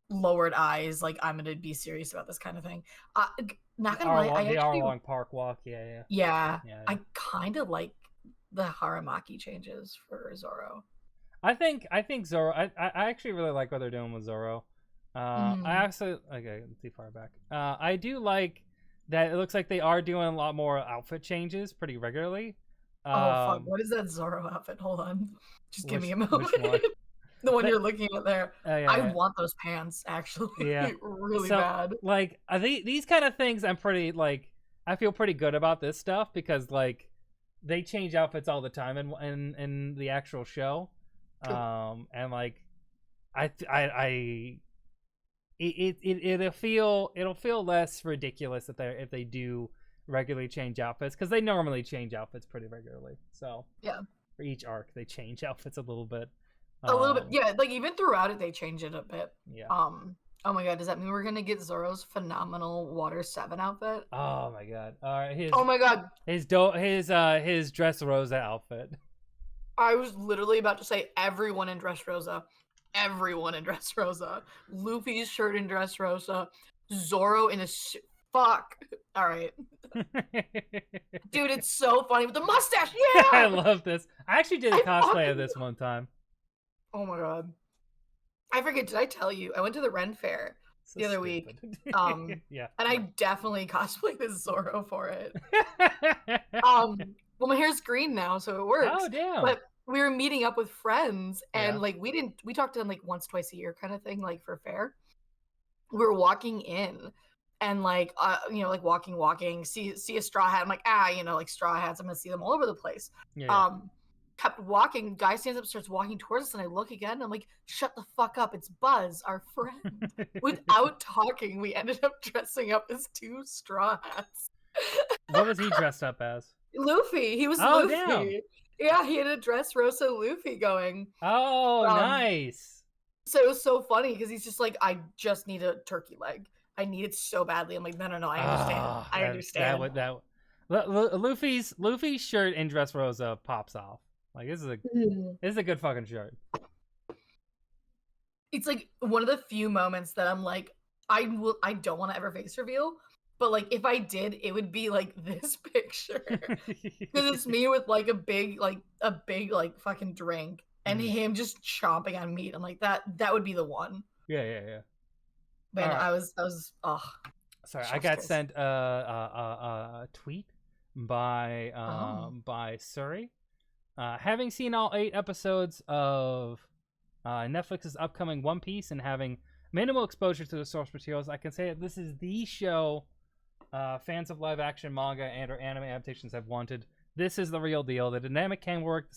lowered eyes, like I'm gonna be serious about this kind of thing. Not gonna lie, the Arlong Park walk, yeah. I kind of like the Haramaki changes for Zoro. I think Zoro. I actually really like what they're doing with Zoro. I actually too far back. I do like that. It looks like they are doing a lot more outfit changes pretty regularly. Fuck! What is that Zoro outfit? Hold on, just give me a moment. The one you're looking at there. I want those pants actually. Yeah, really bad. Like these kind of things, I'm pretty like. I feel pretty good about this stuff because like they change outfits all the time in the actual show. And like it'll feel less ridiculous if they do regularly change outfits, because they normally change outfits pretty regularly. So yeah, for each arc they change outfits a little bit. Yeah, like even throughout it they change it a bit. Yeah. Oh my god, does that mean we're gonna get Zoro's phenomenal Water 7 outfit? Oh my god. All right. Oh my god. His Dressrosa outfit. I was literally about to say everyone in Dressrosa. Everyone in Dressrosa. Luffy's shirt in Dressrosa. Zoro in a fuck. All right. Dude, it's so funny with the mustache. Yeah. I love this. I actually did a cosplay of this one time. Oh my god. I forget, did I tell you? I went to the Ren Fair the other week. Yeah. And I definitely cosplayed as Zoro for it. Well, my hair's green now, so it works. Oh damn. But we were meeting up with friends, and like we talked to them like once, twice a year kind of thing, like for fair. We were walking in and like like walking, see a straw hat. I'm like, like straw hats, I'm gonna see them all over the place. Kept walking, guy stands up, starts walking towards us, and I look again, and I'm like, shut the fuck up, it's Buzz, our friend. Without talking, we ended up dressing up as two straw hats. What was he dressed up as? Luffy. He was Oh, Luffy. damn. Yeah, he had a Dressrosa Luffy going. Oh, nice. So it was so funny because he's just like, I just need a turkey leg. I need it so badly. I'm like, no, I understand. Ah, I understand. Luffy's shirt in Dressrosa pops off. Like this is a good fucking shirt. It's like one of the few moments that I'm like, I don't want to ever face reveal, but like if I did, it would be like this picture because it's me with like a big fucking drink and him just chomping on meat. I'm like that would be the one. Yeah. Man, right. I was Sorry, I got sent a tweet by Suri. Having seen all 8 episodes of Netflix's upcoming One Piece and having minimal exposure to the source materials, I can say that this is the show fans of live-action manga and or anime adaptations have wanted. This is the real deal. The dynamic camera work,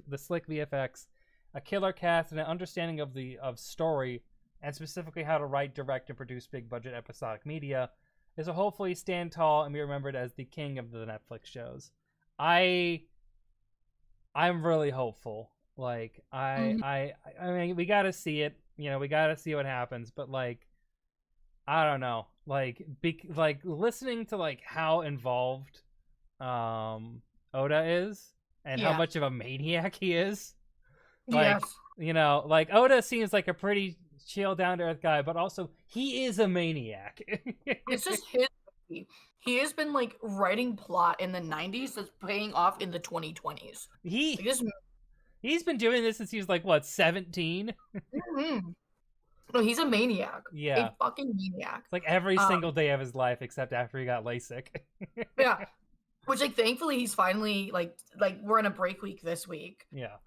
the slick VFX, a killer cast, and an understanding of story, and specifically how to write, direct, and produce big-budget episodic media, is will hopefully stand tall and be remembered as the king of the Netflix shows. I'm really hopeful. Like I mean, we gotta see it. You know, we gotta see what happens. But like, I don't know. Like, listening to like how involved Oda is and how much of a maniac he is. Like, you know, like Oda seems like a pretty chill, down to earth guy, but also he is a maniac. It's just his. He has been like writing plot in the 90s that's paying off in the 2020s. He's been doing this since he was like what, 17? No, he's a maniac. Yeah, a fucking maniac. It's like every single day of his life, except after he got LASIK. Yeah, which like thankfully he's finally like we're in a break week this week. Yeah.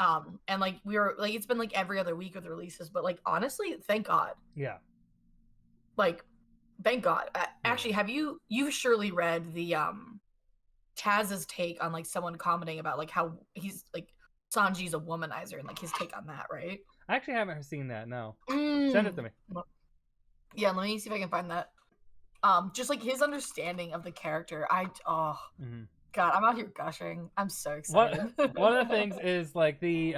And like we were like it's been like every other week with releases, but like honestly, thank God. Yeah. Like, thank God. Actually, you've surely read the Taz's take on like someone commenting about like how he's like Sanji's a womanizer and like his take on that, right? I actually haven't seen that. No. Send it to me. Yeah, let me see if I can find that. Just like his understanding of the character. God, I'm out here gushing. I'm so excited. One of the things is like it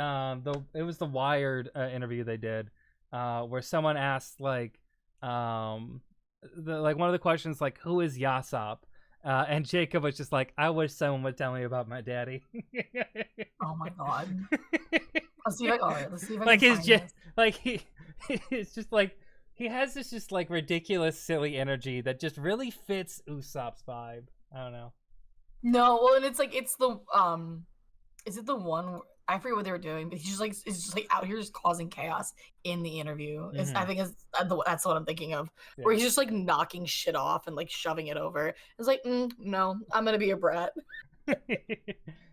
was the Wired interview they did, where someone asked like one of the questions like, who is Yasop? And Jacob was just like, I wish someone would tell me about my daddy. Oh my God. Let's see if I like can his find this. like it's just like he has this just like ridiculous silly energy that just really fits Usopp's vibe. I don't know. No, well, and it's like it's the is it the one I forget what they were doing, but he's just like out here just causing chaos in the interview. I think that's what I'm thinking of, where he's just like knocking shit off and like shoving it over. It's like, no, I'm gonna be a brat.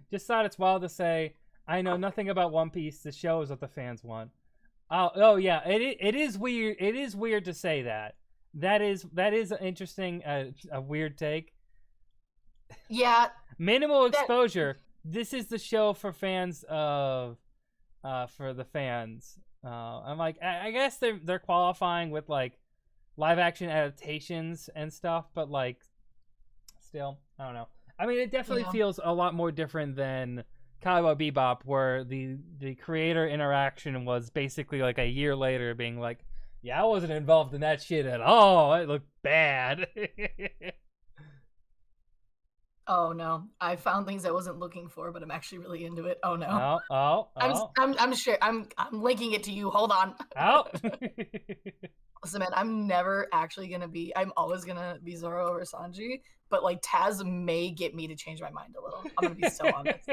Just thought it's wild to say, I know nothing about One Piece. The show is what the fans want. Oh yeah, it is weird. It is weird to say that. That is an interesting, a weird take. Yeah. Minimal exposure. This is the show for fans of, for the fans. I'm like, I guess they're qualifying with like live action adaptations and stuff, but like, still, I don't know. I mean, it definitely feels a lot more different than Cowboy Bebop, where the creator interaction was basically like a year later being like, yeah, I wasn't involved in that shit at all. It looked bad. Oh no, I found things I wasn't looking for, but I'm actually really into it. Oh no. Oh. I'm sure. I'm linking it to you. Hold on. Oh. Listen, man, I'm never actually gonna be. I'm always gonna be Zoro over Sanji, but like Taz may get me to change my mind a little. I'm gonna be so honest.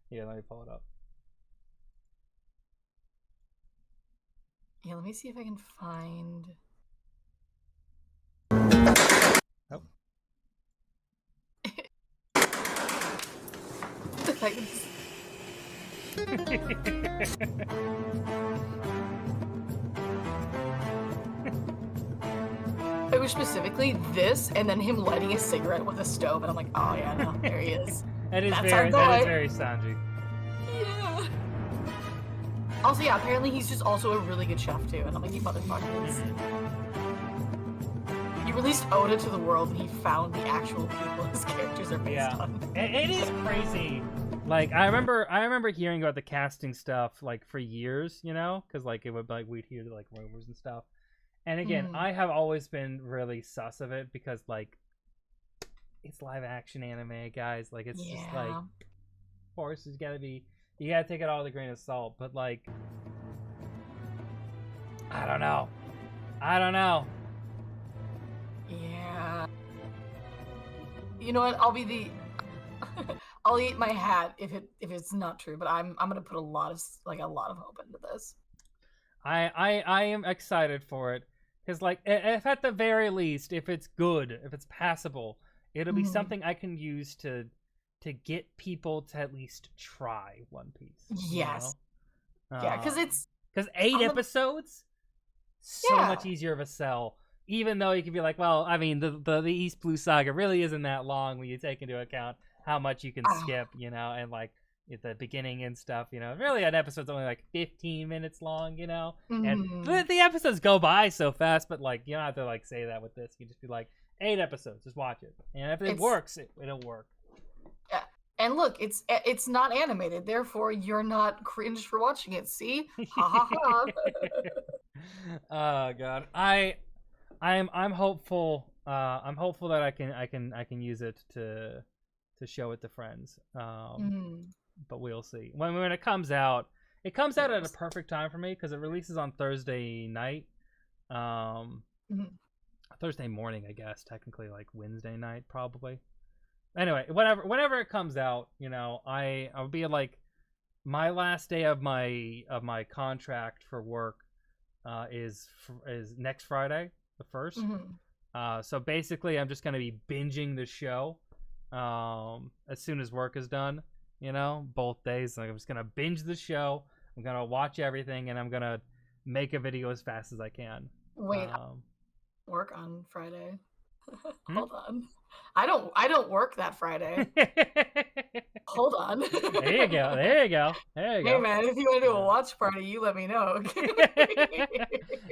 Yeah, let me pull it up. Yeah, let me see if I can find. Oh. It was specifically this, and then him lighting a cigarette with a stove, and I'm like, oh yeah, no, there he is. That is That's very Sanji. Yeah. Also, yeah, apparently he's just also a really good chef too, and I'm like, you motherfuckers. He released Oda to the world, and he found the actual people his characters are based on. It is crazy. Like I remember hearing about the casting stuff like for years, you know, because like it would like we'd hear like rumors and stuff. And again, I have always been really sus of it because like it's live action anime, guys. Like it's just like, of course, you gotta take it all with a grain of salt. But like, I don't know. Yeah. You know what? I'll eat my hat if it's not true, but I'm gonna put a lot of hope into this. I am excited for it because like if at the very least if it's good, if it's passable, it'll be something I can use to get people to at least try One Piece. Yes. Yeah, because 8 episodes so much easier of a sell. Even though you can be like, well, I mean, the East Blue Saga really isn't that long when you take into account how much you can skip, you know, and like at the beginning and stuff, you know. Really, an episode's only like 15 minutes long, you know, and the episodes go by so fast. But like, you don't have to like say that with this. You just be like, 8 episodes, just watch it, and if it works, it'll work. Yeah, and look, it's not animated, therefore you're not cringed for watching it. See, ha ha ha. Oh God, I'm hopeful. I'm hopeful that I can use it to show it to friends. But we'll see. When it comes out, at a perfect time for me because it releases on Thursday night. Thursday morning, I guess. Technically, like Wednesday night, probably. Anyway, whenever it comes out, you know, I'll be like my last day of my contract for work is next Friday, the 1st. So basically, I'm just gonna be binging the show as soon as work is done. You know, both days. Like I'm just gonna binge the show. I'm gonna watch everything, and I'm gonna make a video as fast as I can. Wait, work on Friday. Hold on. I don't work that Friday. Hold on. There you go. Hey man, if you want to do a watch party, you let me know.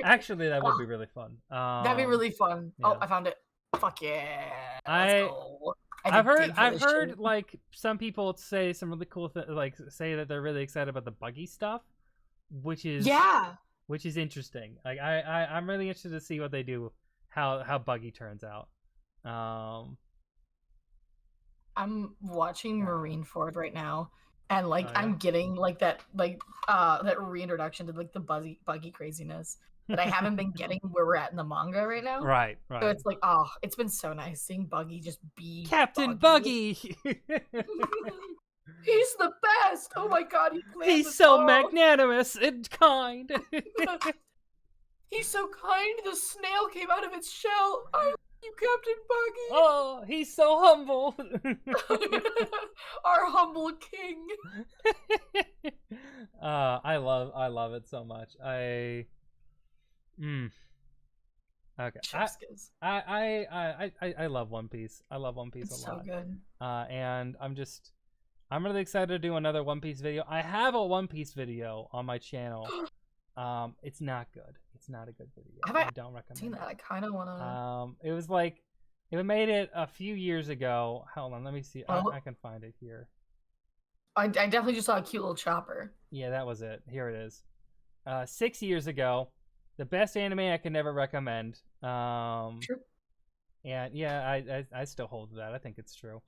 Actually, that would be really fun. That'd be really fun. Yeah. Oh, I found it. Fuck yeah. Let's go. I've heard like some people say some really cool like say that they're really excited about the buggy stuff, which is interesting. Like I'm really interested to see what they do, how buggy turns out. I'm watching Marineford right now, and like I'm getting like that reintroduction to like the buggy craziness that I haven't been getting where we're at in the manga right now. Right. So it's like, oh, it's been so nice seeing Buggy just be Captain Buggy. He's the best. Oh my God, he's so magnanimous and kind. He's so kind. The snail came out of its shell. I love you, Captain Buggy. Oh, he's so humble. Our humble king. I love it so much. Okay. I love One Piece. I love One Piece a lot. So good. And I'm really excited to do another One Piece video. I have a One Piece video on my channel. It's not good. It's not a good video. I don't recommend seen that. I kind of want to. It was like it made it a few years ago. Hold on, let me see. I can find it here. I definitely just saw a cute little chopper. Yeah, that was it. Here it is. 6 years ago. The best anime I can never recommend. True. And yeah, I still hold to that. I think it's true.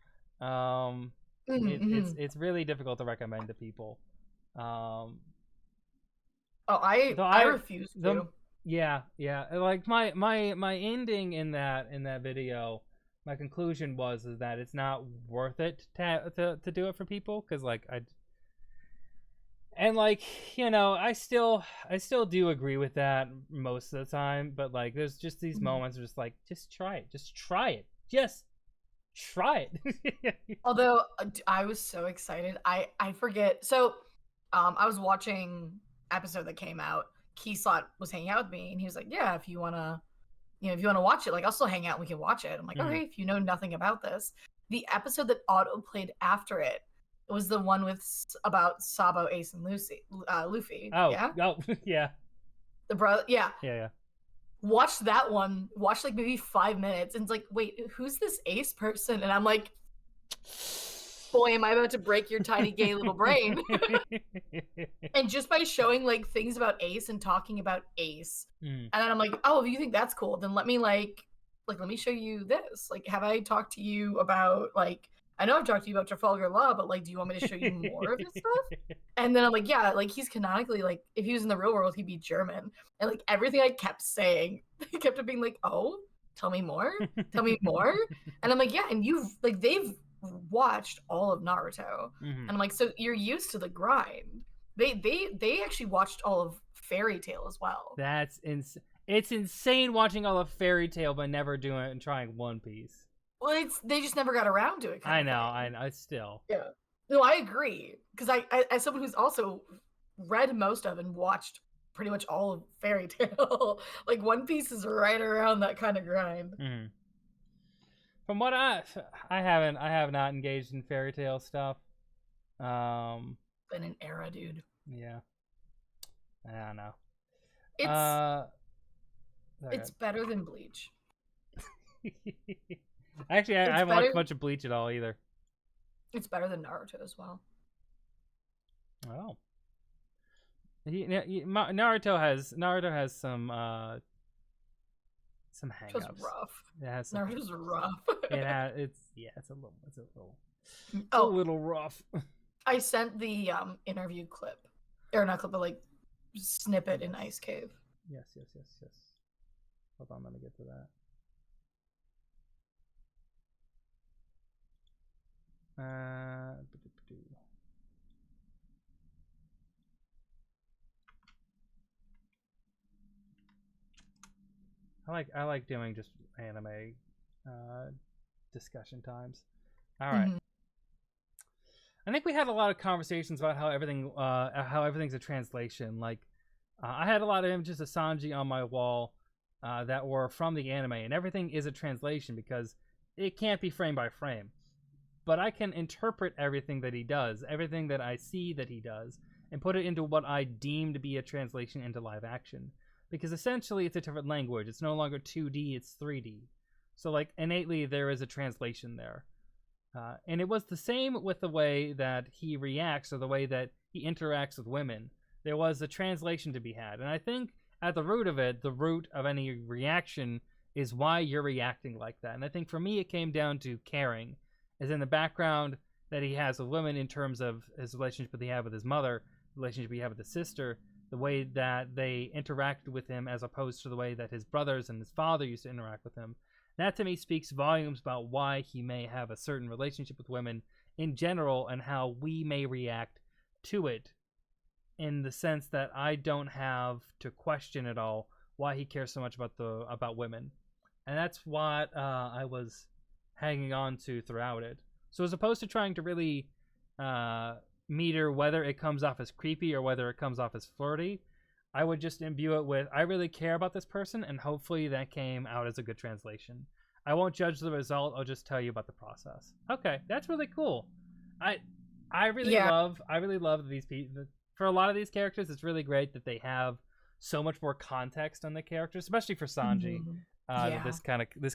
It's really difficult to recommend to people. I refuse to. Yeah. Like my ending in that video, my conclusion was that it's not worth it to do it for people because like and like, you know, I still do agree with that most of the time, but like there's just these moments of just like just try it. Although I was so excited, I forget. So I was watching episode that came out. Keyslot was hanging out with me and he was like, yeah, if you wanna watch it, like I'll still hang out and we can watch it. I'm like, okay, if you know nothing about this. The episode that auto played after it was the one about Sabo, Ace, and Luffy. Oh, yeah. The brother, yeah. Yeah. watched that one, watched like maybe 5 minutes, and it's like, wait, who's this Ace person? And I'm like, boy, am I about to break your tiny gay little brain. And just by showing like things about Ace and talking about Ace, and then I'm like, oh, if you think that's cool, then let me let me show you this. Like, have I talked to you about like, I know I've talked to you about Trafalgar Law, but like, do you want me to show you more of his stuff? And then I'm like, yeah, like he's canonically, like, if he was in the real world, he'd be German. And like everything I kept saying, he kept being like, oh, tell me more, tell me more. And I'm like, yeah, and you've like they've watched all of Naruto, and I'm like, so you're used to the grind. They actually watched all of Fairy Tail as well. That's it's insane watching all of Fairy Tail but never doing it and trying One Piece. Well, they just never got around to it. I know. Still. Yeah. No, I agree. Because I, as someone who's also read most of and watched pretty much all of Fairy Tail, like One Piece is right around that kind of grind. From what I have not engaged in Fairy Tail stuff. Been an era, dude. Yeah. I don't know. It's better than Bleach. Actually, I haven't watched much of Bleach at all either. It's better than Naruto as well. Oh. Naruto has some hang-ups. It's rough. It has Naruto's rough. It's a little rough. I sent the interview clip, or not clip, but like snippet in Ice Cave. Yes. Hold on, let me get to that. I like doing just anime discussion times. All right. I think we had a lot of conversations about how everything's a translation. Like, I had a lot of images of Sanji on my wall that were from the anime, and everything is a translation because it can't be frame by frame. But I can interpret everything that he does, everything that I see that he does, and put it into what I deem to be a translation into live action. Because essentially it's a different language. It's no longer 2D, it's 3D. So like innately there is a translation there. And it was the same with the way that he reacts or the way that he interacts with women. There was a translation to be had. And I think at the root of it, the root of any reaction is why you're reacting like that. And I think for me it came down to caring. As in the background that he has with women in terms of his relationship that he had with his mother, the relationship he had with his sister, the way that they interacted with him as opposed to the way that his brothers and his father used to interact with him. That to me speaks volumes about why he may have a certain relationship with women in general and how we may react to it, in the sense that I don't have to question at all why he cares so much about women. And that's what I was hanging on to throughout it. So as opposed to trying to really meter whether it comes off as creepy or whether it comes off as flirty, I would just imbue it with, I really care about this person, and hopefully that came out as a good translation. I won't judge the result, I'll just tell you about the process. Okay, that's really cool. I really love these people. For a lot of these characters, it's really great that they have so much more context on the characters, especially for Sanji. This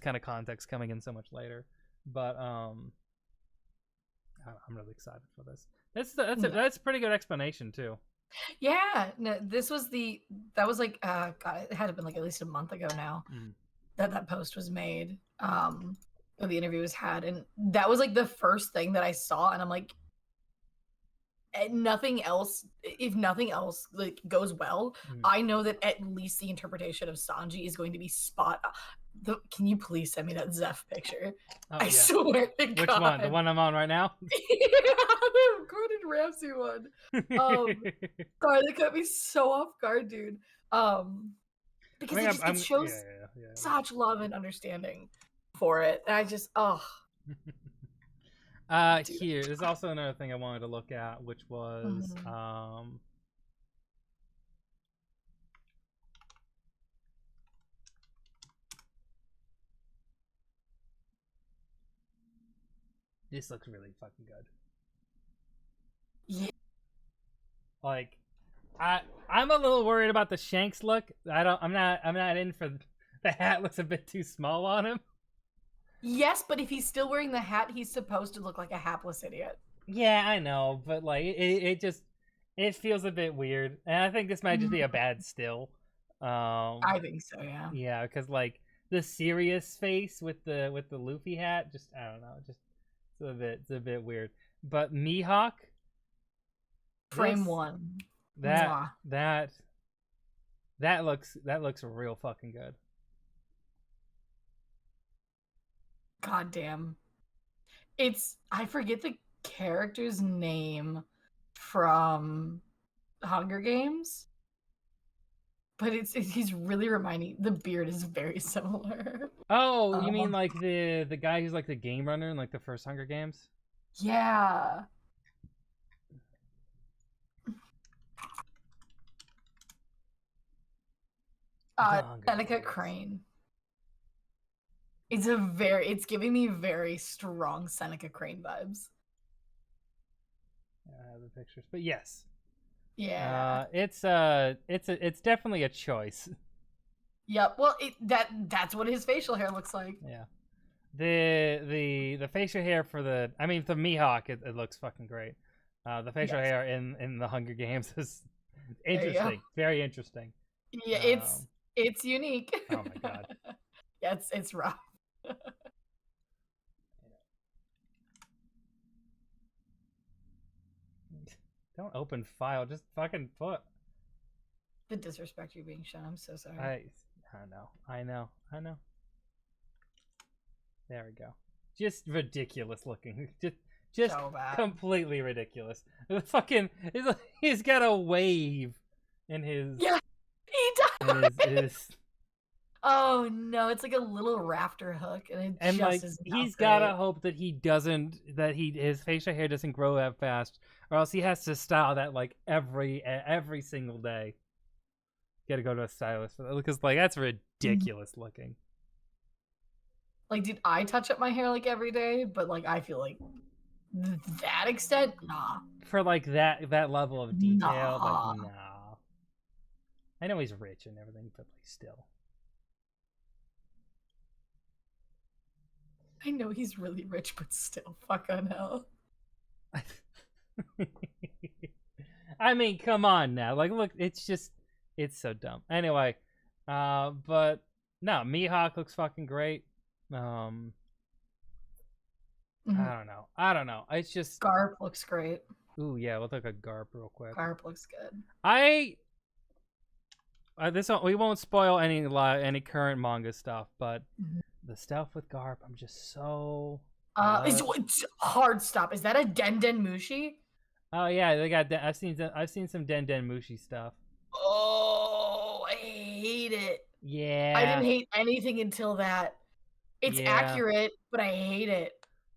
kind of context coming in so much later. But I'm really excited for this. That's a pretty good explanation too. Yeah, no, that was like God, it had to have been like at least a month ago now that post was made. The interview was had, and that was like the first thing that I saw, and I'm like, if nothing else like goes well, I know that at least the interpretation of Sanji is going to be spot on. Can you please send me that Zeph picture? I swear to God. Which one? The one I'm on right now? Yeah, the Gordon Ramsay one. God, that got me so off guard, dude. Because it shows such love and understanding for it. And I just, here, there's also another thing I wanted to look at, which was this looks really fucking good. Yeah. Like, I'm a little worried about the Shanks look. I'm not in for the hat looks a bit too small on him. Yes, but if he's still wearing the hat, he's supposed to look like a hapless idiot. Yeah, I know, but like it just it feels a bit weird, and I think this might just be a bad still. I think so, yeah. Yeah, because like the serious face with the Luffy hat, just I don't know, just it's a bit weird. But Mihawk, Frame 1. That looks real fucking good. God damn. I forget the character's name from Hunger Games. But he's really reminding. The beard is very similar. Oh, you mean like the guy who's like the game runner in like the first Hunger Games? Yeah. Seneca Crane. It's giving me very strong Seneca Crane vibes. I have the pictures, but yes. Yeah. It's definitely a choice. Yep. Well, that's what his facial hair looks like. Yeah. The facial hair for the Mihawk, it looks fucking great. The facial hair in the Hunger Games is interesting. Very interesting. Yeah, it's unique. Oh my god. Yeah, it's rough. Don't open file, just fucking put. The disrespect you're being shown. I'm so sorry. I know. There we go. Just ridiculous looking. Just so bad. Completely ridiculous. The fucking he's got a wave in his. Yeah, he does. In his... Oh no, it's like a little rafter hook, and he's gotta hope that his facial hair doesn't grow that fast, or else he has to style that like every single day. Got to go to a stylist for that because like that's ridiculous looking. Like, dude, I touch up my hair like every day, but like I feel like that extent, nah. For like that level of detail, nah. like nah. I know he's rich and everything, but like still. I know he's really rich, but still, fuck on hell. I mean, come on now. Like, look, it's so dumb. Anyway, but no, Mihawk looks fucking great. I don't know. It's just Garp looks great. Ooh, yeah, we'll take a Garp real quick. Garp looks good. We won't spoil any current manga stuff, but the stuff with Garp, I'm just so. It's hard stop. Is that a Den Den Mushi? Oh yeah, they got. I've seen some Den Den Mushi stuff. Oh, I hate it. Yeah. I didn't hate anything until that. It's accurate, but I hate it.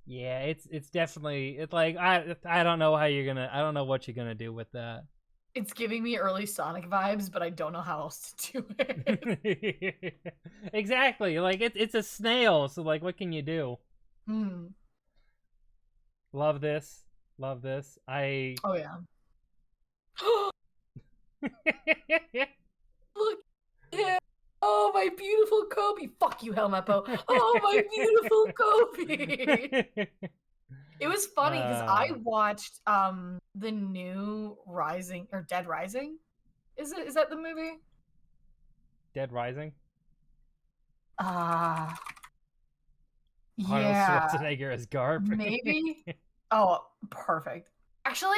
Yeah, it's definitely like I don't know what you're gonna do with that. It's giving me early Sonic vibes, but I don't know how else to do it. Exactly. Like it's a snail, so like what can you do? Love this. Oh yeah. Look. Yeah. Oh, my beautiful Kobe. Fuck you, Helmeppo. Oh, my beautiful Kobe. It was funny because I watched the new Rising or Dead Rising. Is that the movie? Dead Rising? Yeah. Arnold Schwarzenegger as Garp. Maybe. Oh, perfect. Actually,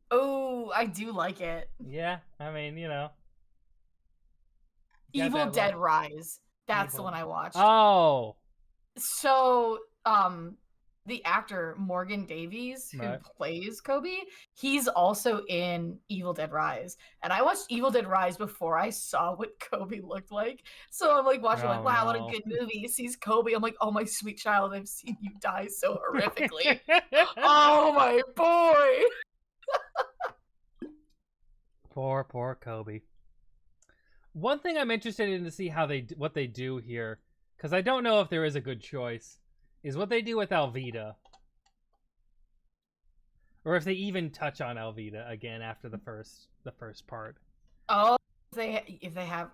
I do like it. Yeah, I mean, you know. Evil Dead Rise. That's the one I watched. Oh. So, the actor Morgan Davies, who plays Kobe, he's also in Evil Dead Rise. And I watched Evil Dead Rise before I saw what Kobe looked like. So I'm like watching, wow, what a good movie. He sees Kobe. I'm like, oh, my sweet child, I've seen you die so horrifically. Oh, my boy. Poor Kobe. One thing I'm interested in to see what they do here, because I don't know if there is a good choice, is what they do with Alvida. Or if they even touch on Alvida again after the first part. Oh, If they have,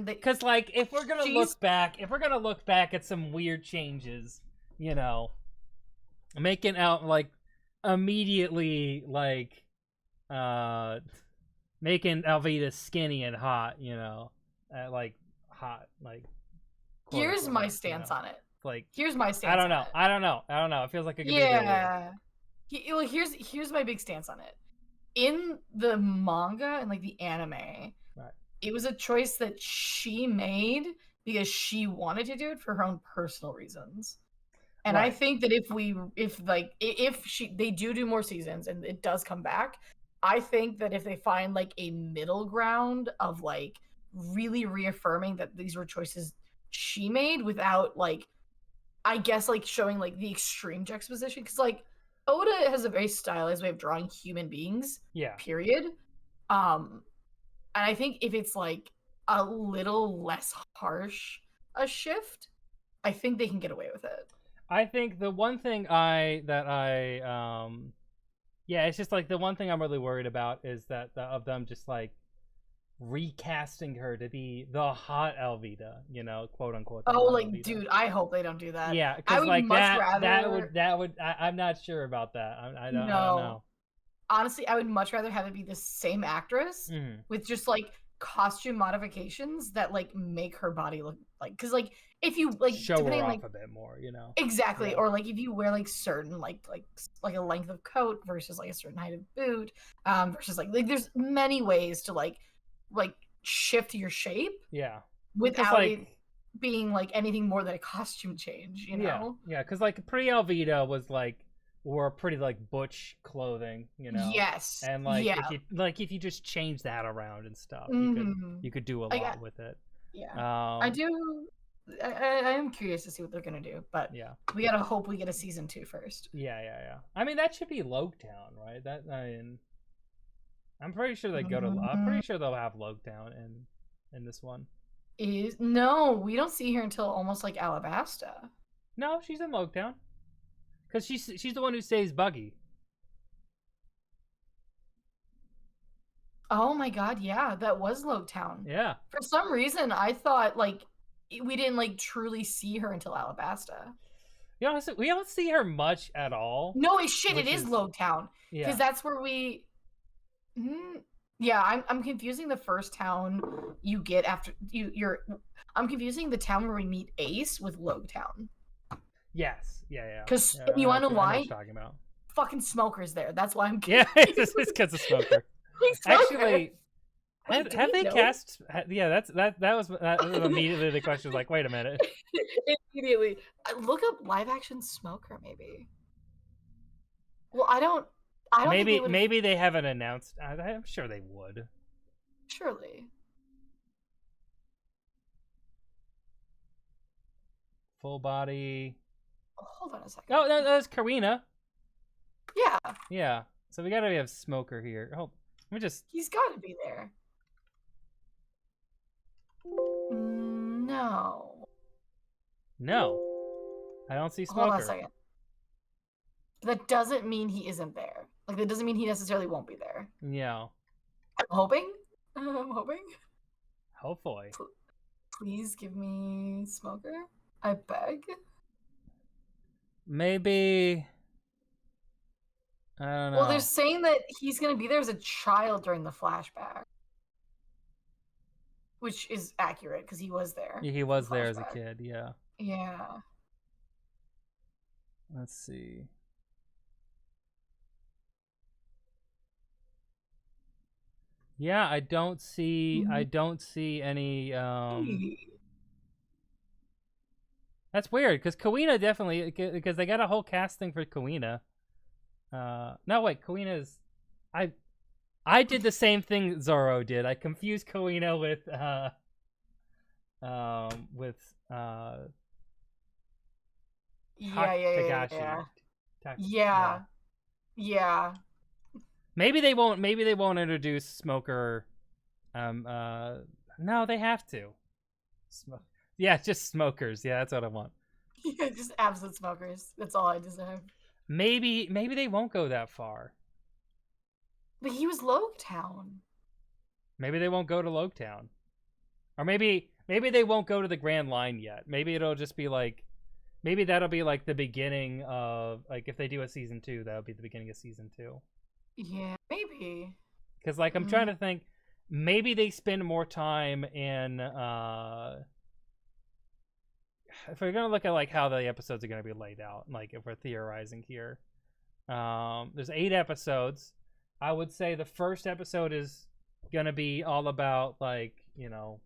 Because like if we're gonna She's- look back at some weird changes, you know, making out like immediately like making Alvida skinny and hot, you know, like hot, like. quote here's unquote, my you stance know? on it. Like Here's my stance. I don't on know. it. I don't know. It feels like it could be a bit weird. Yeah. Well, here's my big stance on it. In the manga and like the anime, Right. it was a choice that she made because she wanted to do it for her own personal reasons. And I Right. think that if they do more seasons and it does come back, I think that if they find like a middle ground of like really reaffirming that these were choices she made without like, I guess like showing like the extreme juxtaposition, because like Oda has a very stylized way of drawing human beings, Yeah. period. And I think if it's like a little less harsh a shift, I think they can get away with it. I think the one thing it's just like the one thing I'm really worried about is that of them just like recasting her to be the hot Alvida, you know, quote unquote. the Oh, hot like, Alvida. dude, I hope they don't do that. Yeah, I because would like much that rather. would I'm not sure about that. I don't No. know. Honestly, I would much rather have it be the same actress Mhm. with just like costume modifications that like make her body look like, because like if you like Show her depending off on, like a bit more, you know. exactly, Yeah. or like if you wear like certain like a length of coat versus like a certain height of boot, versus like there's many ways to like shift your shape Yeah. without like- it being like anything more than a costume change, you know? Yeah, because like pre Alvida was like wore pretty like butch clothing, you know. Yes. And like yeah. if you just change that around and stuff, you Mhm. could do a I lot got- with it. Yeah. I am curious to see what they're gonna do, but Yeah. we gotta hope we get a season 2 first. Yeah. I mean, that should be Loketown, right? I'm pretty sure they go to. I'm pretty sure they'll have Loketown in this one. No, we don't see her until almost like Alabasta. No, she's in Loketown, because she's the one who saves Buggy. Oh my god, yeah, that was Loketown. Yeah. For some reason, I thought like we didn't like truly see her until Alabasta. You know, we don't see her much at all. No, shit, Which it is is- Loketown Yeah. because that's where we. Yeah, I'm confusing the first town you get after you're. I'm confusing the town where we meet Ace with Loketown. Yes. Yeah. 'Cause Yeah, you I wanna know what why? you're talking about. Fucking Smoker's there. That's why I'm. Yeah, it's because of Smoker. Actually, Wait, have did they he know? cast? Yeah, that was immediately the question was like, wait a minute. Immediately look up live action Smoker, maybe. Well, I don't. think they would've- Maybe they haven't announced. I'm sure they would. Surely. Full body. Oh, hold on a second. Oh, that's Karina. Yeah, Yeah. So we gotta have Smoker here. Oh, let me just. he's got to be there. No. No, I don't see Hold on a Smoker. second. That doesn't mean he isn't there. Like, that doesn't mean he necessarily won't be there. Yeah. I'm hoping. I'm hoping. Hopefully. Please give me Smoker. I beg. Maybe. I don't know. Well, they're saying that he's going to be there as a child during the flashback. Which is accurate, because he was there. He was there as a flashback. kid. Yeah. Yeah. Let's see. Yeah, I don't see any That's weird cuz Kawina definitely because they got a whole casting for Kawina. No wait, Kawina's I did the same thing Zoro did. I confused Kawina with Tagashi. Yeah. Maybe they won't introduce Smoker. No, they have to. Yeah, just smokers. Yeah, that's what I want. Yeah, just absolute smokers. That's all I deserve. Maybe they won't go that far. But he was Loketown. Maybe they won't go to Loketown. Or maybe they won't go to the Grand Line yet. Maybe it'll just be like, maybe that'll be like the beginning of, like, if they do a season 2, that'll be the beginning of season 2. Yeah, maybe. Because, like, I'm trying to think, maybe they spend more time in, if we're going to look at, like, how the episodes are going to be laid out, like, if we're theorizing here. There's 8 episodes. I would say the first episode is going to be all about, like, you know,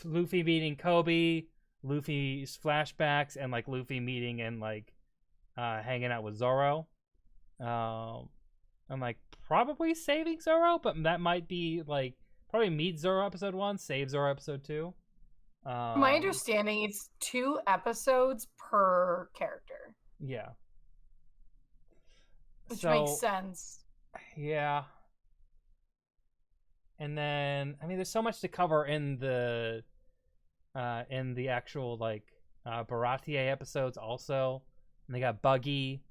Luffy meeting Kobe, Luffy's flashbacks, and, like, Luffy meeting and, like, hanging out with Zoro. I'm like, probably saving Zoro, but that might be, like, probably meet Zoro episode 1, save Zoro episode 2. My understanding, it's 2 episodes per character. Yeah. Which makes sense. Yeah. And then, I mean, there's so much to cover in the actual, like, Baratie episodes also. And they got Buggy.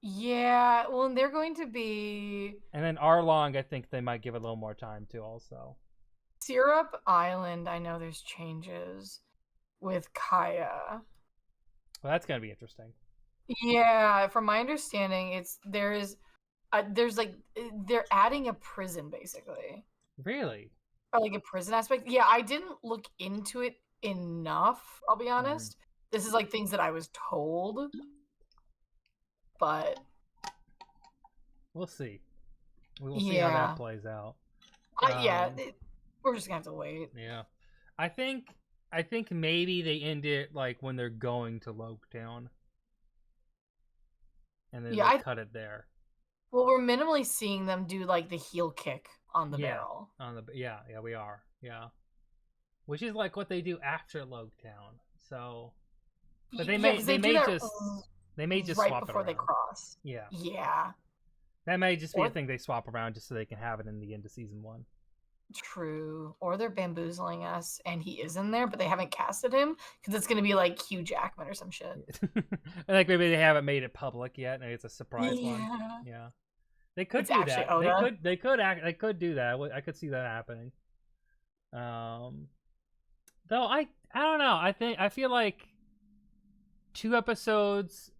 Yeah, well, and they're going to be... And then Arlong, I think they might give a little more time to also. Syrup Island, I know there's changes with Kaya. Well, that's going to be interesting. Yeah, from my understanding, there's like, they're adding a prison, basically. Really? Or like a prison aspect. Yeah, I didn't look into it enough, I'll be honest. This is like things that I was told. But we'll see. We will see how that plays out. We're just gonna have to wait. Yeah, I think maybe they end it like when they're going to Loketown, and then they cut it there. Well, we're minimally seeing them do like the heel kick on the barrel. Yeah, we are. Yeah, which is like what they do after Loketown. So, but they may just right swap before it they around. cross. Yeah. Yeah. That may just be a thing they swap around just so they can have it in the end of season 1. True. Or they're bamboozling us and he is in there, but they haven't casted him because it's going to be like Hugh Jackman or some shit. And like maybe they haven't made it public yet, and it's a surprise one. Yeah. They could do that. Oda. They could do that. I could see that happening. Though I don't know. I feel like 2 episodes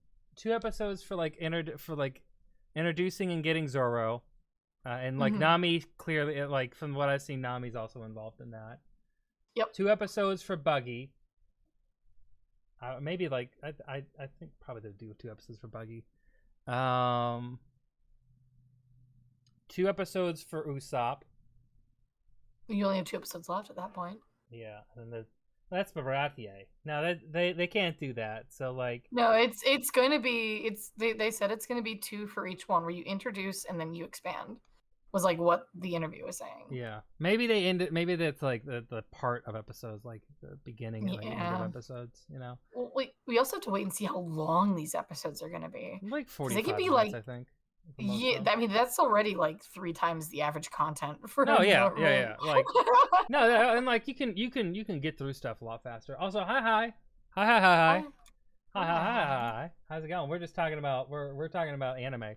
for like introducing and getting Zoro, and like Nami clearly, like from what I've seen, Nami's also involved in that. Yep. 2 episodes for Buggy. Maybe like I think probably they'll do 2 episodes for Buggy. 2 episodes for Usopp. You only have 2 episodes left at that point. Yeah, and then that's Baratie. Now they can't do that. So like no, it's going to be they said it's going to be 2 for each one where you introduce and then you expand. Was like what the interview was saying. Yeah, maybe they end it. Maybe that's like the part of episodes, like the beginning and the end of episodes. You know. Well, we also have to wait and see how long these episodes are going to be. Like 45 they could be minutes, like, I think. Yeah, I mean that's already like 3 times the average content for. Oh yeah. Like no, and like you can get through stuff a lot faster. Also, hi. How's it going? We're just talking about we're talking about anime.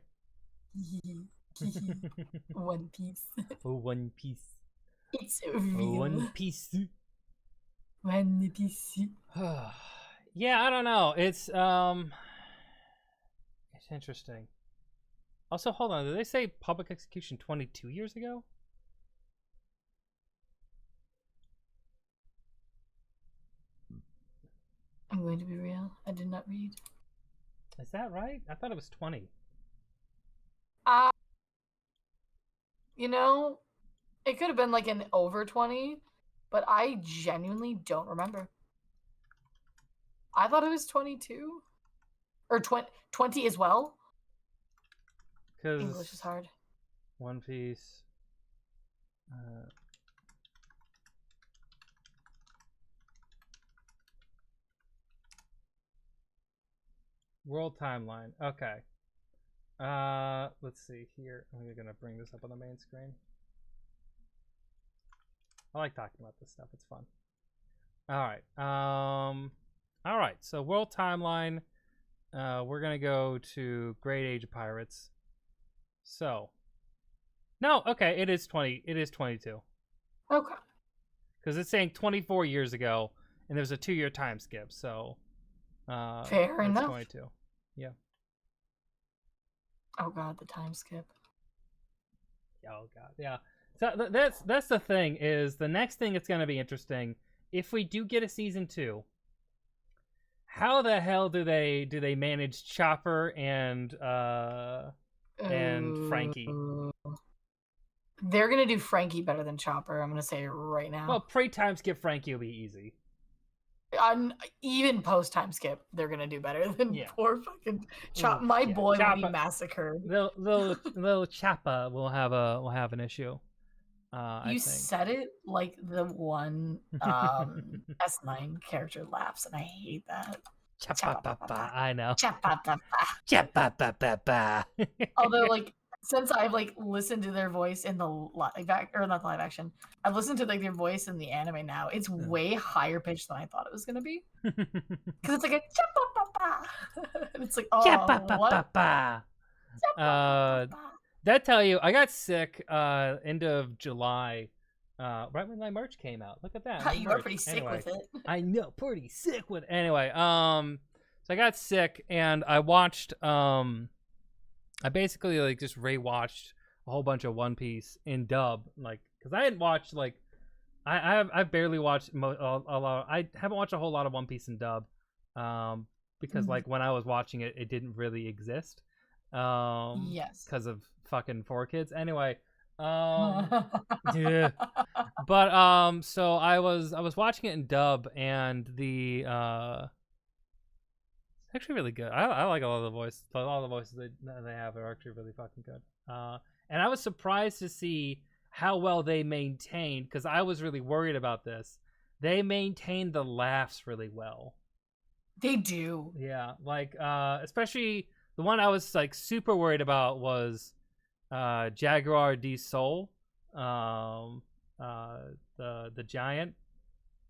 One Piece. Oh, One Piece. It's real. One Piece. One Piece. Yeah, I don't know. It's interesting. Also, hold on. Did they say public execution 22 years ago? I'm going to be real. I did not read. Is that right? I thought it was 20. You know, it could have been like an over 20, but I genuinely don't remember. I thought it was 22 or 20 as well. English is hard. One Piece. World timeline. Okay. Let's see here. I'm gonna bring this up on the main screen. I like talking about this stuff. It's fun. All right. All right. So world timeline. We're gonna go to Great Age of Pirates. So, No, okay, it is 20. It is 22. Okay. Because it's saying 24 years ago, and there's a 2-year time skip, so Fair it's enough. 22. Yeah. Oh god, the time skip. Oh god, yeah. So that's the thing, is the next thing that's going to be interesting, if we do get a season 2, how the hell do they manage Chopper and Frankie? They're gonna do Frankie better than Chopper. I'm gonna say it right now. Well, pre-time skip Frankie will be easy. Even post time skip, they're gonna do better than poor fucking Chopper. My Yeah, boy will Chopper- be massacred. Little Chopper will have an issue. I You think. said it like the one S9 character laughs, and I hate that. Cha-pa-pa-pa, I know. Cha-pa-pa-pa. Cha-pa-pa-pa-pa. Although, like, since I've like listened to their voice in the not live action, I've listened to like their voice in the anime now. It's way higher pitched than I thought it was gonna be. Because it's like a cha-pa-pa-pa. And it's like, oh, what? Cha-pa-pa-pa-pa. Cha-pa-pa-pa. That tell you, I got sick end of July, right when my merch came out. Look at that. You merch. are pretty sick Anyway, with it. I know, pretty sick with it. Anyway, so I got sick and I watched, I basically like just rewatched a whole bunch of One Piece in dub, like, because I hadn't watched like, I've barely watched a lot. I haven't watched a whole lot of One Piece in dub, because like when I was watching it, it didn't really exist. Yes. Because of fucking 4Kids. Anyway, yeah. But so I was watching it in dub, and the it's actually really good. I like a lot of the voices. A lot of the voices they have are actually really fucking good. And I was surprised to see how well they maintained, because I was really worried about this. They maintained the laughs really well. They do. Yeah, like especially the one I was like super worried about was Jaguar D Soul, the giant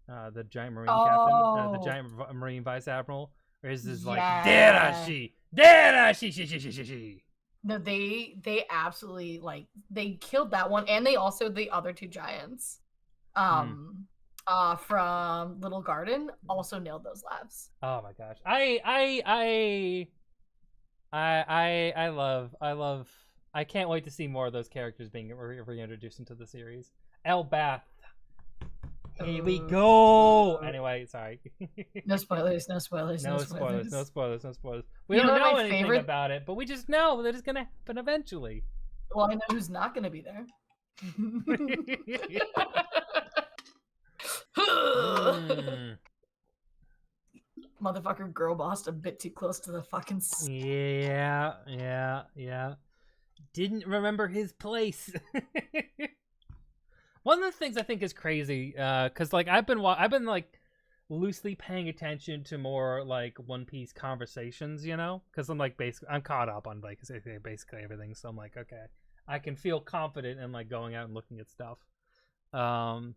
marine captain, the giant marine vice admiral. Or is this like Derashi? No, they absolutely like they killed that one, and they also the other two giants, from Little Garden also nailed those laughs. Oh my gosh, I love. I can't wait to see more of those characters being reintroduced into the series. Elbath. Here we go. Anyway, sorry. No spoilers. No spoilers. No spoilers. No spoilers. No spoilers. We You don't know know my anything favorite- about it, but we just know that it's gonna happen eventually. Well, I know who's not going to be there. Motherfucker girl bossed a bit too close to the fucking Yeah. Didn't remember his place. One of the things I think is crazy, because like I've been like loosely paying attention to more like One Piece conversations, you know, because I'm like I'm caught up on like basically everything, so I'm like, okay, I can feel confident in like going out and looking at stuff. My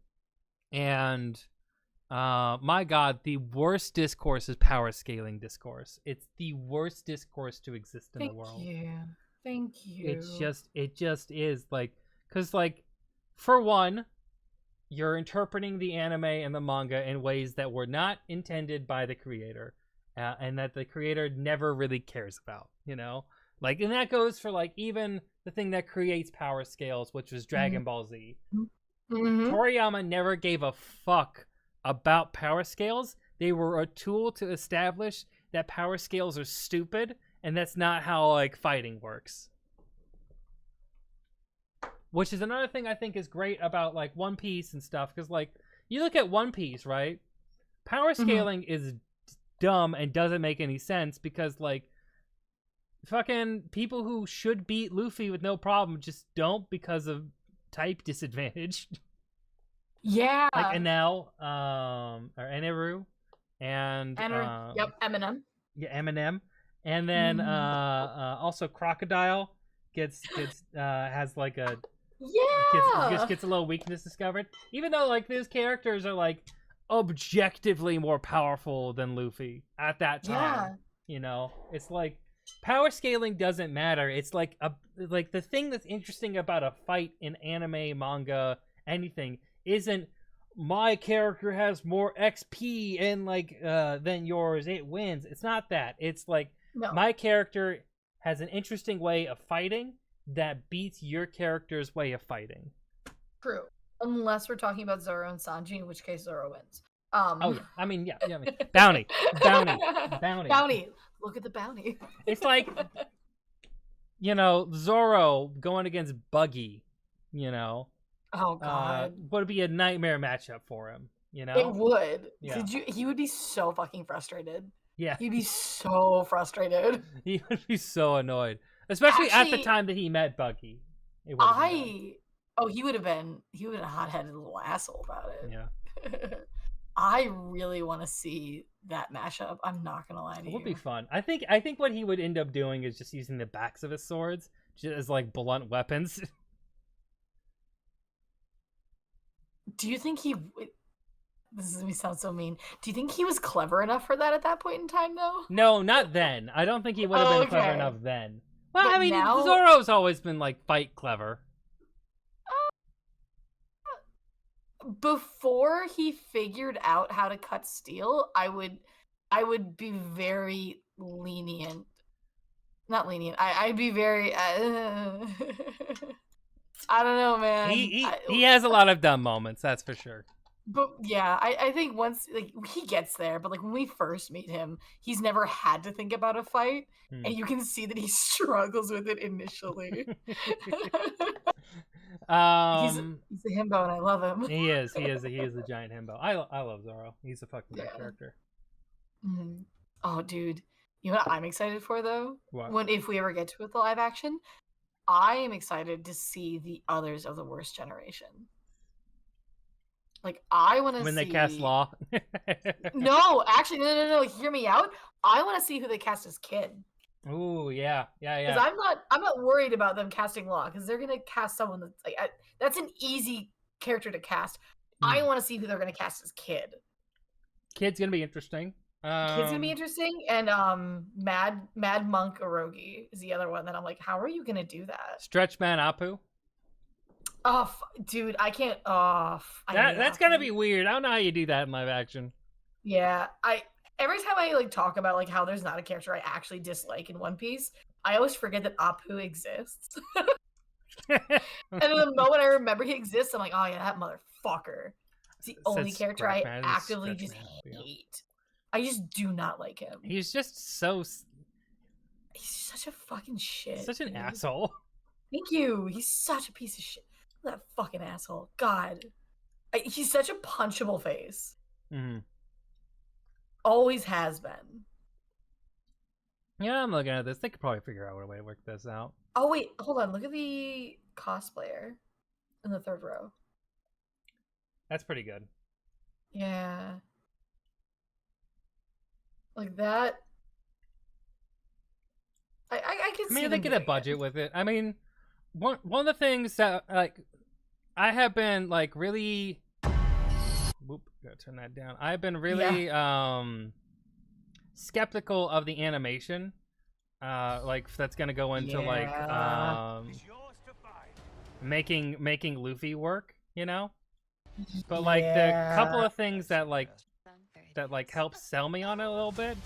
God, the worst discourse is power scaling discourse. It's the worst discourse to exist in the world. Thank you. It just is like, because like, for one, you're interpreting the anime and the manga in ways that were not intended by the creator, and that the creator never really cares about, you know? Like, and that goes for like even the thing that creates power scales, which was Dragon Ball Z. Toriyama never gave a fuck about power scales. They were a tool to establish that power scales are stupid, and that's not how like fighting works. Which is another thing I think is great about like One Piece and stuff, because like you look at One Piece, right? Power scaling is dumb and doesn't make any sense, because like fucking people who should beat Luffy with no problem just don't because of type disadvantage. Yeah. Like Enel, or Eneru, and Eminem. Yeah, Eminem, and then also Crocodile gets has like a gets a little weakness discovered, even though like those characters are like objectively more powerful than Luffy at that time. You know, it's like power scaling doesn't matter. It's like the thing that's interesting about a fight in anime, manga, anything isn't my character has more XP and like than yours, it wins. It's not that. It's like my character has an interesting way of fighting that beats your character's way of fighting. True. Unless we're talking about Zoro and Sanji, in which case Zoro wins. Oh, yeah. I mean, bounty. Look at the bounty. It's like, Zoro going against Buggy, Oh, God. would be a nightmare matchup for him, It would. Yeah. He would be so fucking frustrated. Yeah. He'd be so frustrated. He would be so annoyed. Especially at the time that he met Buggy. He would have been a hot-headed little asshole about it. Yeah. I really want to see that mashup. I'm not gonna lie to you. It would be fun. I think what he would end up doing is just using the backs of his swords just as like blunt weapons. Do you think he? This is gonna sound so mean. Do you think he was clever enough for that at that point in time, though? No, not then. I don't think he would have been clever enough then. Well, But I mean, now... Zoro's always been like fight clever. Before he figured out how to cut steel, I would be very lenient. Not lenient. I'd be very. I don't know, man. He has a lot of dumb moments, that's for sure. But yeah, I think once he gets there, but when we first meet him, he's never had to think about a fight, and you can see that he struggles with it initially. He's a himbo, and I love him. He is a giant himbo. I love Zoro. He's a fucking great character. Mm-hmm. Oh, dude, you know what I'm excited for though? What? If we ever get to it, the live action, I am excited to see the others of the worst generation. I want to see... When they cast Law? No, actually, no. Hear me out. I want to see who they cast as Kid. Ooh, yeah. Because I'm not worried about them casting Law, because they're gonna cast someone that's that's an easy character to cast. I want to see who they're gonna cast as Kid. Kid's gonna be interesting. Kid's gonna be interesting, and Mad Monk Erogi is the other one that I'm like, how are you gonna do that? Stretchman Apu. Oh, dude, I can't. That's gonna be weird. I don't know how you do that in live action. Yeah, every time I talk about how there's not a character I actually dislike in One Piece, I always forget that Apu exists. And the moment I remember he exists, I'm like, oh yeah, that motherfucker. It's the only character I actively just hate. I just do not like him. He's just so... He's such a fucking shit. Such an asshole. Thank you. He's such a piece of shit. That fucking asshole. God. He's such a punchable face. Mm-hmm. Always has been. Yeah, I'm looking at this. They could probably figure out a way to work this out. Oh, wait. Hold on. Look at the cosplayer in the third row. That's pretty good. Yeah. Like that. I can see. I mean, they get a budget with it. I mean, one of the things that I have been really... Whoop, gotta turn that down. I've been really skeptical of the animation. That's gonna go into making Luffy work, But the couple of things that help sell me on it a little bit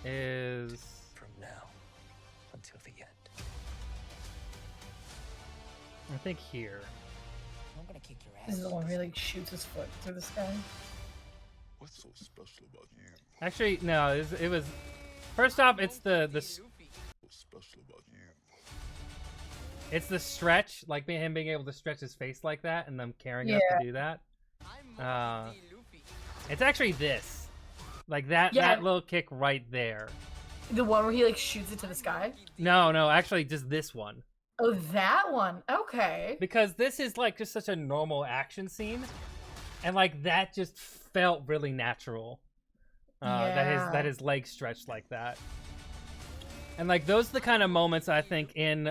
is from now until the end. I think here. I'm gonna kick your ass. This is the one where he shoots his foot through the sky. What's so special about you? Actually, no. It was. First off, it's the. What's special about you? It's the stretch, him being able to stretch his face like that, and them caring enough to do that. It's actually this, that little kick right there. The one where he shoots it to the sky? No, actually, just this one. Oh, that one. Okay. Because this is just such a normal action scene, and that just felt really natural. That his legs stretched like that, and those are the kind of moments I think in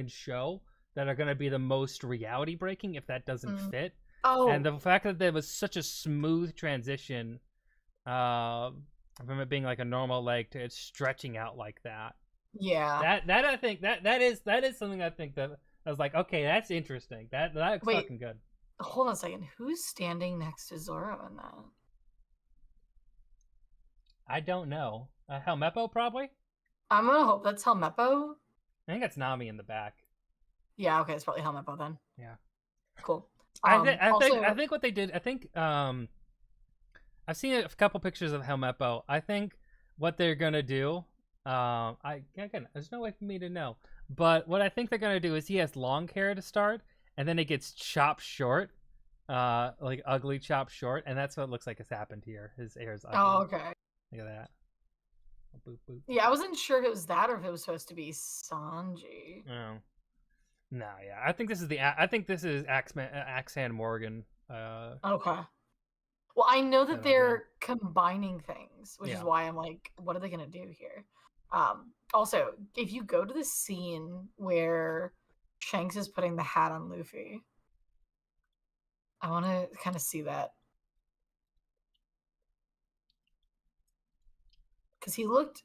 show that are gonna be the most reality breaking if that doesn't fit. Oh, and the fact that there was such a smooth transition From it being like a normal leg to it stretching out like that. Yeah. That I think that is something I think that I was like, okay, that's interesting. That's Wait. fucking good. Hold on a second. Who's standing next to Zoro in that? I don't know. Helmeppo probably. I'm gonna hope that's Helmeppo. I think that's Nami in the back. Yeah, okay, it's probably Helmeppo then. Yeah. Cool. I also, think what they did. I think I've seen a couple pictures of Helmeppo. I think what they're gonna do. Again, there's no way for me to know. But what I think they're gonna do is he has long hair to start, and then it gets chopped short, like ugly chopped short, and that's what it looks like has happened here. His hair's ugly. Oh, okay. Look at that. Boop, boop. Yeah, I wasn't sure if it was that or if it was supposed to be Sanji. Oh. No, yeah. I think this is Axan Morgan. Okay. Well, I know that Yeah. they're combining things, which Yeah. is why I'm like, what are they gonna do here? Also, if you go to the scene where Shanks is putting the hat on Luffy, I want to kind of see that. Because he doesn't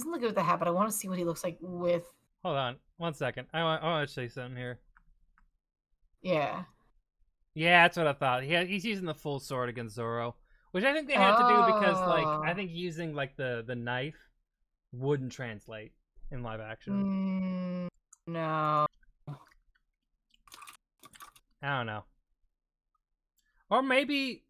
look good with the hat, but I want to see what he looks like with. Hold on, 1 second. I want to say something here. Yeah. Yeah, that's what I thought. He's using the full sword against Zoro, which I think they had to do because, like, I think using like the knife wouldn't translate in live action. No. I don't know. Or maybe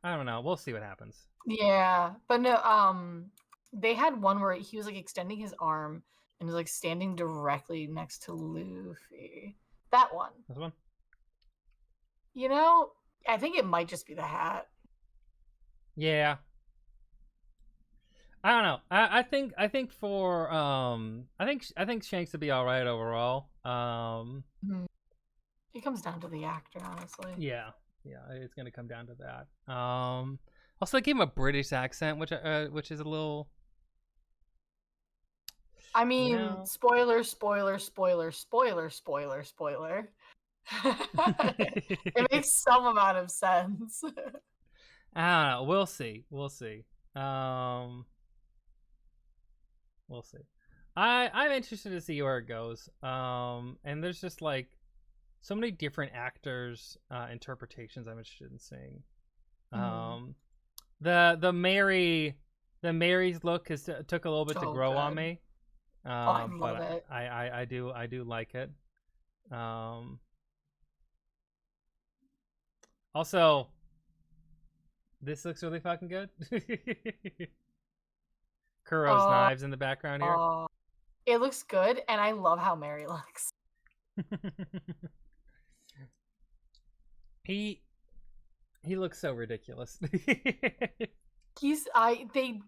I don't know. We'll see what happens. Yeah, but no. They had one where he was like extending his arm and was like standing directly next to Luffy. That one. This one. You know, I think it might just be the hat. Yeah. I don't know. I think for I think Shanks would be all right overall. It comes down to the actor, honestly. Yeah, it's gonna come down to that. Also, they gave him a British accent, which is a little. I mean, You know. spoiler. It makes some amount of sense. I don't know. We'll see. We'll see. I'm interested to see where it goes. And there's just like so many different actors' interpretations I'm interested in seeing. The Mary's look took a little bit to grow on me. I love but it. I do like it. Also, this looks really fucking good. Kuro's knives in the background here. It looks good, and I love how Mary looks. He looks so ridiculous. They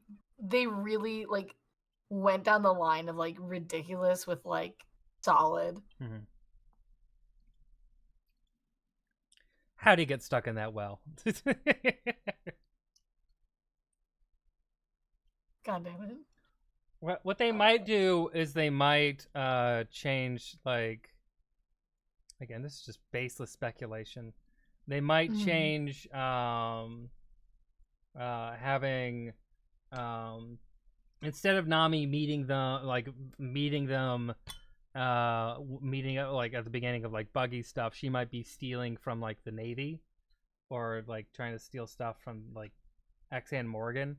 really like went down the line of like ridiculous with like solid. Mm-hmm. How'd he get stuck in that well? God damn it. What they might do is they might change, like, again, this is just baseless speculation. They might change having instead of Nami meeting them like at the beginning of like Buggy stuff, she might be stealing from like the Navy or like trying to steal stuff from like Axan Morgan.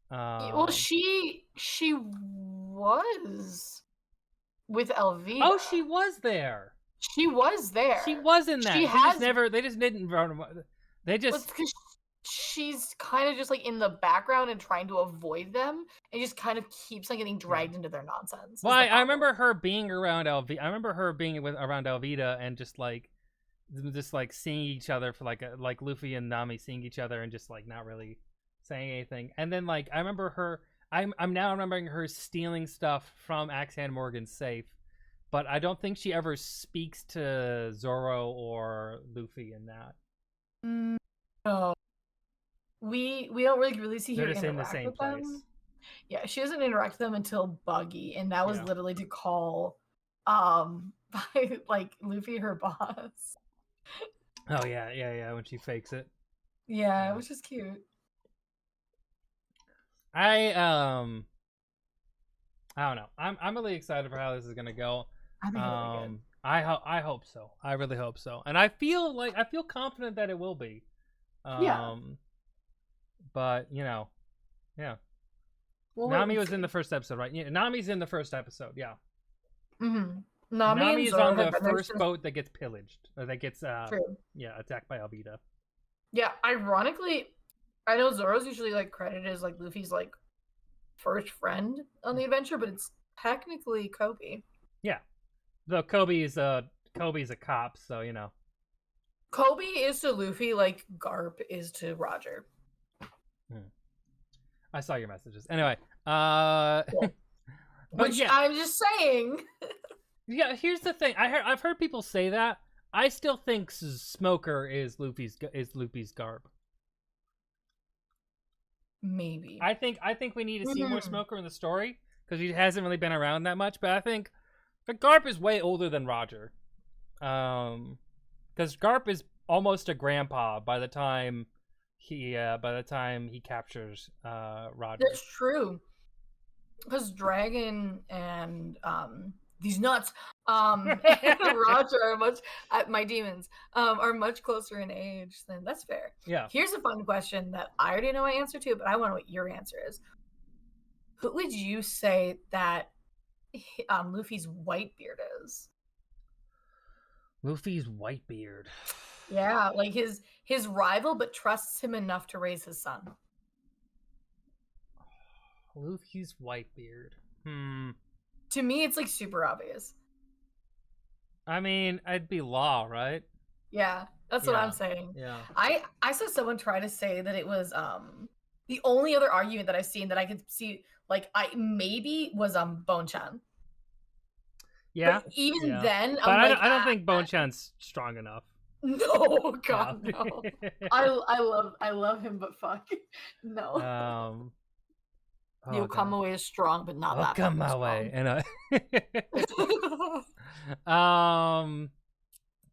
Well, she was with Elvita. Oh, she was there. She was there. She was in that. She They has just never. They just didn't. They just. because she's kind of just like in the background and trying to avoid them, and just kind of keeps on getting dragged into their nonsense. Well, I remember her being around Elvita. I remember her being around Elvita and just like seeing each other for like Luffy and Nami seeing each other and just like not really saying anything. And then like I remember her. I'm now remembering her stealing stuff from Axan Morgan's safe, but I don't think she ever speaks to Zoro or Luffy in that. No. We don't really see her They're just in the interact same with place. them. Yeah, she doesn't interact with them until Buggy, and that was Yeah. literally to call by like Luffy her boss. Oh yeah, when she fakes it. Yeah, which is cute. I don't know. I'm really excited for how this is gonna go. I think it'll be good. I hope so. I really hope so. And I feel confident that it will be. Yeah. But yeah. Well, Nami was in the first episode, right? Yeah, Nami's in the first episode. Yeah. Mm-hmm. Nami is on the first boat that gets pillaged, or that gets True. attacked by Alvida. Yeah, ironically, I know Zoro's usually like credited as like Luffy's like first friend on the adventure, but it's technically Kobe. Yeah, though Kobe's a cop, so Kobe is to Luffy like Garp is to Roger. I saw your messages. Anyway, Which I'm just saying. Yeah, here's the thing. I've heard people say that. I still think Smoker is Luffy's Garp. Maybe. I think we need to see more Smoker in the story because he hasn't really been around that much. But I think the Garp is way older than Roger, because Garp is almost a grandpa by the time he captures Roger. That's true. Because Dragon and these nuts and Roger are my demons are much closer in age than that's fair. Yeah. Here's a fun question that I already know my answer to, but I want to know what your answer is. Who would you say that Luffy's Whitebeard is? Luffy's Whitebeard. Yeah, like his rival, but trusts him enough to raise his son. Luffy's Whitebeard. To me, it's like super obvious. I mean, I'd be Law, right? Yeah, that's what I'm saying. Yeah. I saw someone try to say that it was the only other argument that I've seen that I could see like maybe was Bonchan. Yeah. But even then, but I don't think Bonchan's strong enough. No, God, no. I love him, but fuck, no. The Okamawe is strong, but not that Okamawe, and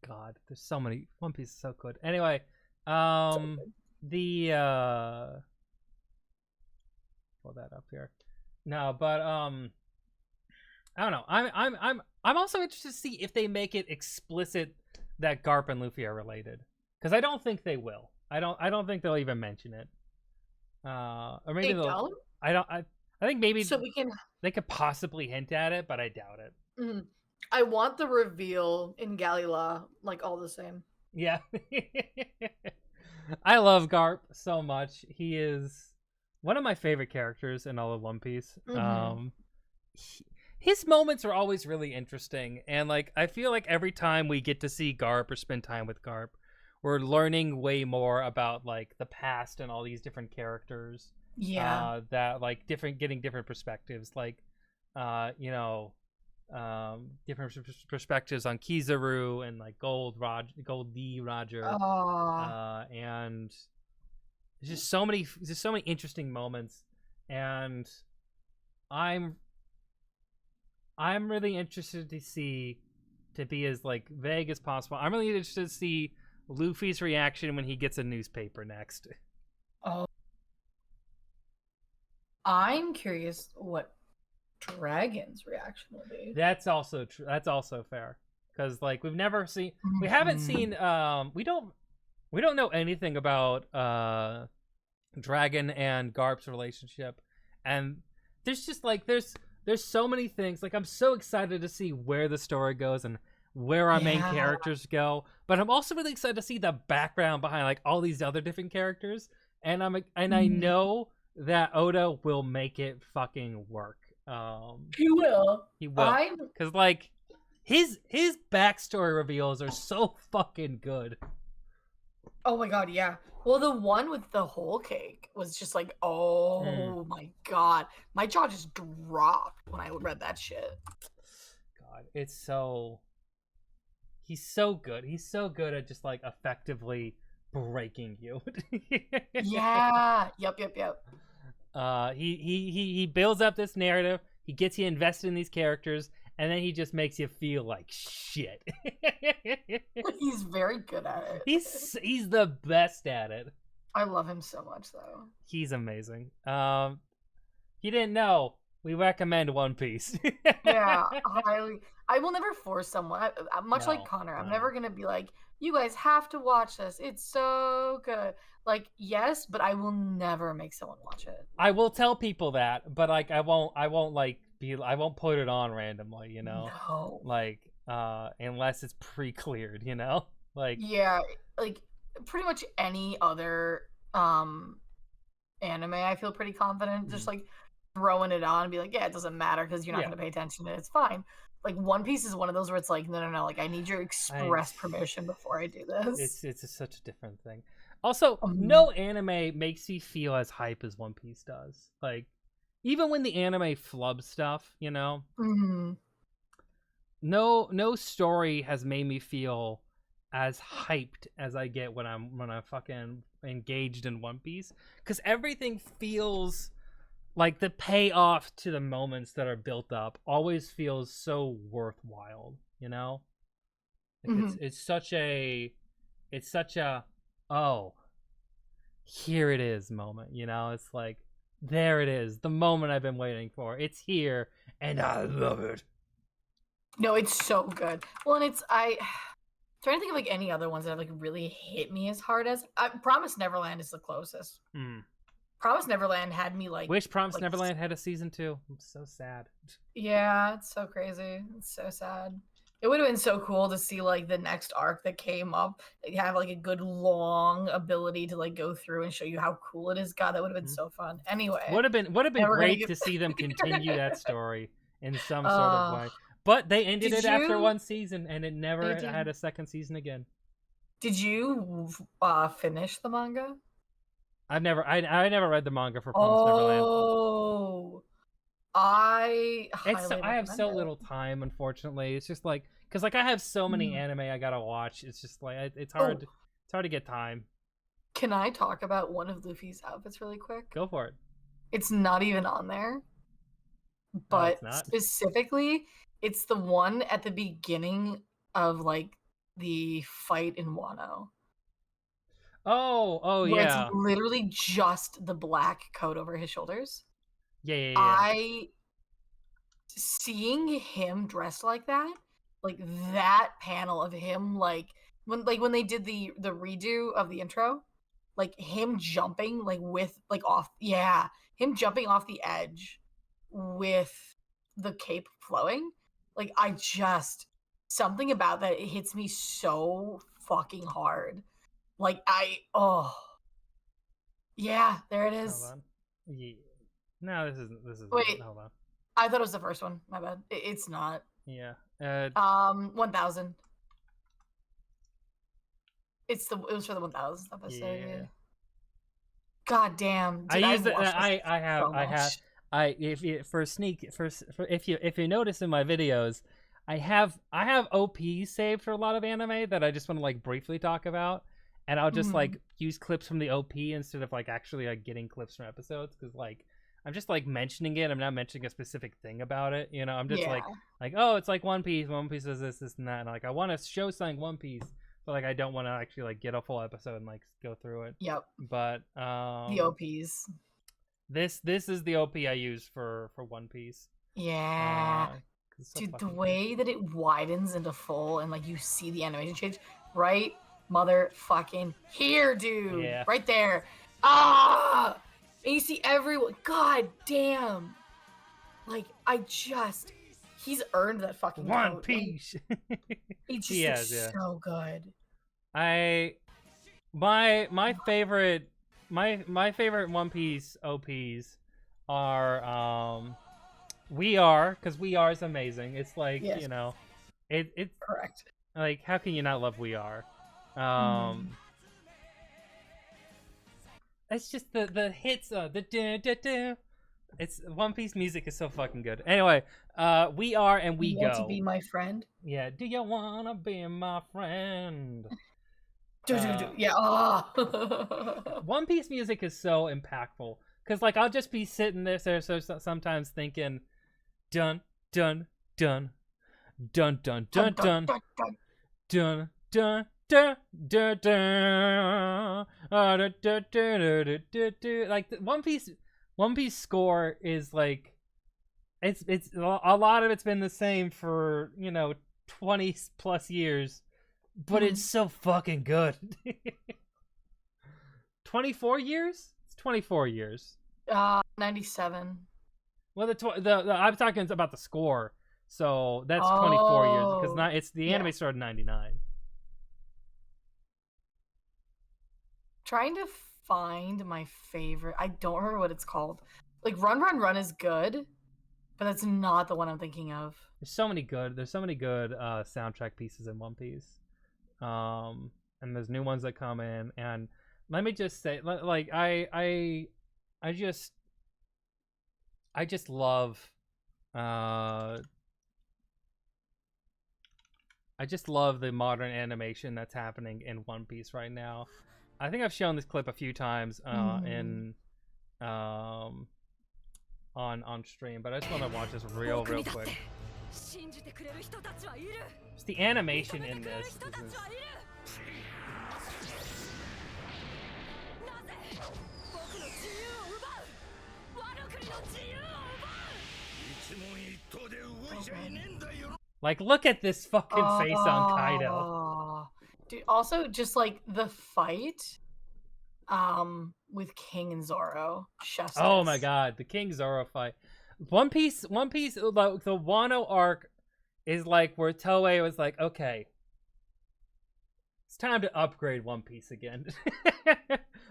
God, there's so many. One Piece is so good. Anyway, pull that up here. No, but I don't know. I'm also interested to see if they make it explicit that Garp and Luffy are related, because I don't think they will. I don't think they'll even mention it. Or maybe they'll. I think maybe so they could possibly hint at it, but I doubt it. I want the reveal in Galila like all the same. Yeah. I love Garp so much. He is one of my favorite characters in all of One Piece. His moments are always really interesting, and like I feel like every time we get to see Garp or spend time with Garp, we're learning way more about like the past and all these different characters. Yeah. That like getting different perspectives, like different perspectives on Kizaru and like Gold D Roger. And there's just so many interesting moments, and I'm really interested to be as like vague as possible. I'm really interested to see Luffy's reaction when he gets a newspaper next. Oh, I'm curious what Dragon's reaction will be. That's also true. That's also fair, because like we haven't seen we don't know anything about Dragon and Garp's relationship, and there's just like there's so many things. Like I'm so excited to see where the story goes and where our main characters go, but I'm also really excited to see the background behind like all these other different characters, and I know that Oda will make it fucking work. He will. Because like his backstory reveals are so fucking good. Oh my god, yeah. Well, the one with the whole cake was just like, oh my god, my jaw just dropped when I read that shit. God, he's so good. He's so good at just like effectively breaking you. Yeah. Yep. He builds up this narrative. He gets you invested in these characters, and then he just makes you feel like shit. He's very good at it. He's the best at it. I love him so much, though. He's amazing. You didn't know, we recommend One Piece. Yeah, highly. I will never force someone. Much like No, Connor, I'm no. never gonna be like, you guys have to watch this. It's so good. Like, yes, but I will never make someone watch it. I will tell people that, but like I won't like I won't put it on randomly, you know? No. Like unless it's pre-cleared, you know? Like Yeah, like pretty much any other anime, I feel pretty confident just like throwing it on and be like, yeah, it doesn't matter because you're not Yeah. gonna pay attention to it. It's fine. Like One Piece is one of those where it's like, no, like I need your express permission before I do this. it's just such a different thing. Also, no anime makes you feel as hype as One Piece does. Like even when the anime flubs stuff, you know? Mhm. No story has made me feel as hyped as I get when I'm fucking engaged in One Piece, because everything feels like the payoff to the moments that are built up always feels so worthwhile, you know? Like it's such a oh, here it is moment, you know? It's like, there it is, the moment I've been waiting for. It's here and I love it. No, it's so good. Well, and I'm trying to think of like any other ones that have like really hit me as hard as Promise Neverland is the closest. Promise Neverland had me like Wish Promise Neverland had a season 2. I'm so sad. Yeah, it's so crazy. It's so sad. It would have been so cool to see like the next arc that came up have like a good long ability to like go through and show you how cool it is. God, that would have been so fun. Anyway, Would have been and we're gonna great get- to see them continue that story in some sort of way. But they ended it after one season, and it never They had did. a second season again. Did you finish the manga? I never read the manga for Promised Neverland. Oh, I I have so little time, unfortunately. It's just like because like I have so many anime I gotta watch. It's just like it's hard. It's hard to get time. Can I talk about one of Luffy's outfits really quick? Go for it. It's not even on there, but it's not? specifically, it's the one at the beginning of like the fight in Wano. Oh Where yeah. it's literally just the black coat over his shoulders. Yeah. Seeing him dressed like that panel of him, like when they did the redo of the intro, like him jumping him jumping off the edge with the cape flowing, like something about that, it hits me so fucking hard. Like yeah, there it is. Hold on. Yeah. No, this isn't. Wait. Hold on. I thought it was the first one. My bad. It's not. Yeah. 1000. It was for the 1000th episode. Yeah. God damn. Dude, if you notice in my videos, I have OPs saved for a lot of anime that I just want to like briefly talk about, and I'll just like use clips from the OP instead of like actually like getting clips from episodes, because like I'm just like mentioning it. I'm not mentioning a specific thing about it. You know, I'm just like oh, it's like One Piece. One Piece does this, and that. And like I want to show something One Piece, but like I don't want to actually like get a full episode and like go through it. Yep. But the OPs. This is the OP I use for One Piece. Yeah. It's so Dude, the fucking way that it widens into full and like you see the animation change, right motherfucking here, dude. Yeah. Right there. Ah! And you see everyone. God damn. Like, he's earned that fucking One coat. Piece. He just He looks has, yeah. so good. My favorite One Piece OPs are We Are, because We Are is amazing. It's like, Yes. you know, it's Correct. like, how can you not love We Are? It's just the hits, the da-da-da. It's One Piece music is so fucking good. Anyway, We Are and We You Go. want to be my friend? Yeah, do you wanna be my friend? Yeah. One Piece music is so impactful, because like I'll just be sitting there so sometimes thinking, dun dun dun dun dun dun dun dun dun Da, da, da, da, da, da, da, da, da, da. Like the One Piece score is like it's a lot of it's been the same for 20 plus years, but it's so fucking good. 24 years? It's 24 years. 97. Well, I'm talking about the score, so that's 24 years because it's the anime started in 99. Trying to find my favorite. I don't remember what it's called. Like Run Run Run is good, but that's not the one I'm thinking of. There's so many good soundtrack pieces in One Piece, and there's new ones that come in. And let me just say, like I just love the modern animation that's happening in One Piece right now. I think I've shown this clip a few times on stream, but I just want to watch this real quick. Just the animation in this is like, look at this fucking face on Kaido. Dude, also just like the fight with King and Zoro. Chef's Oh kiss. my god, the King Zoro fight. One Piece, the Wano arc is like where Toei was like, okay, it's time to upgrade One Piece again.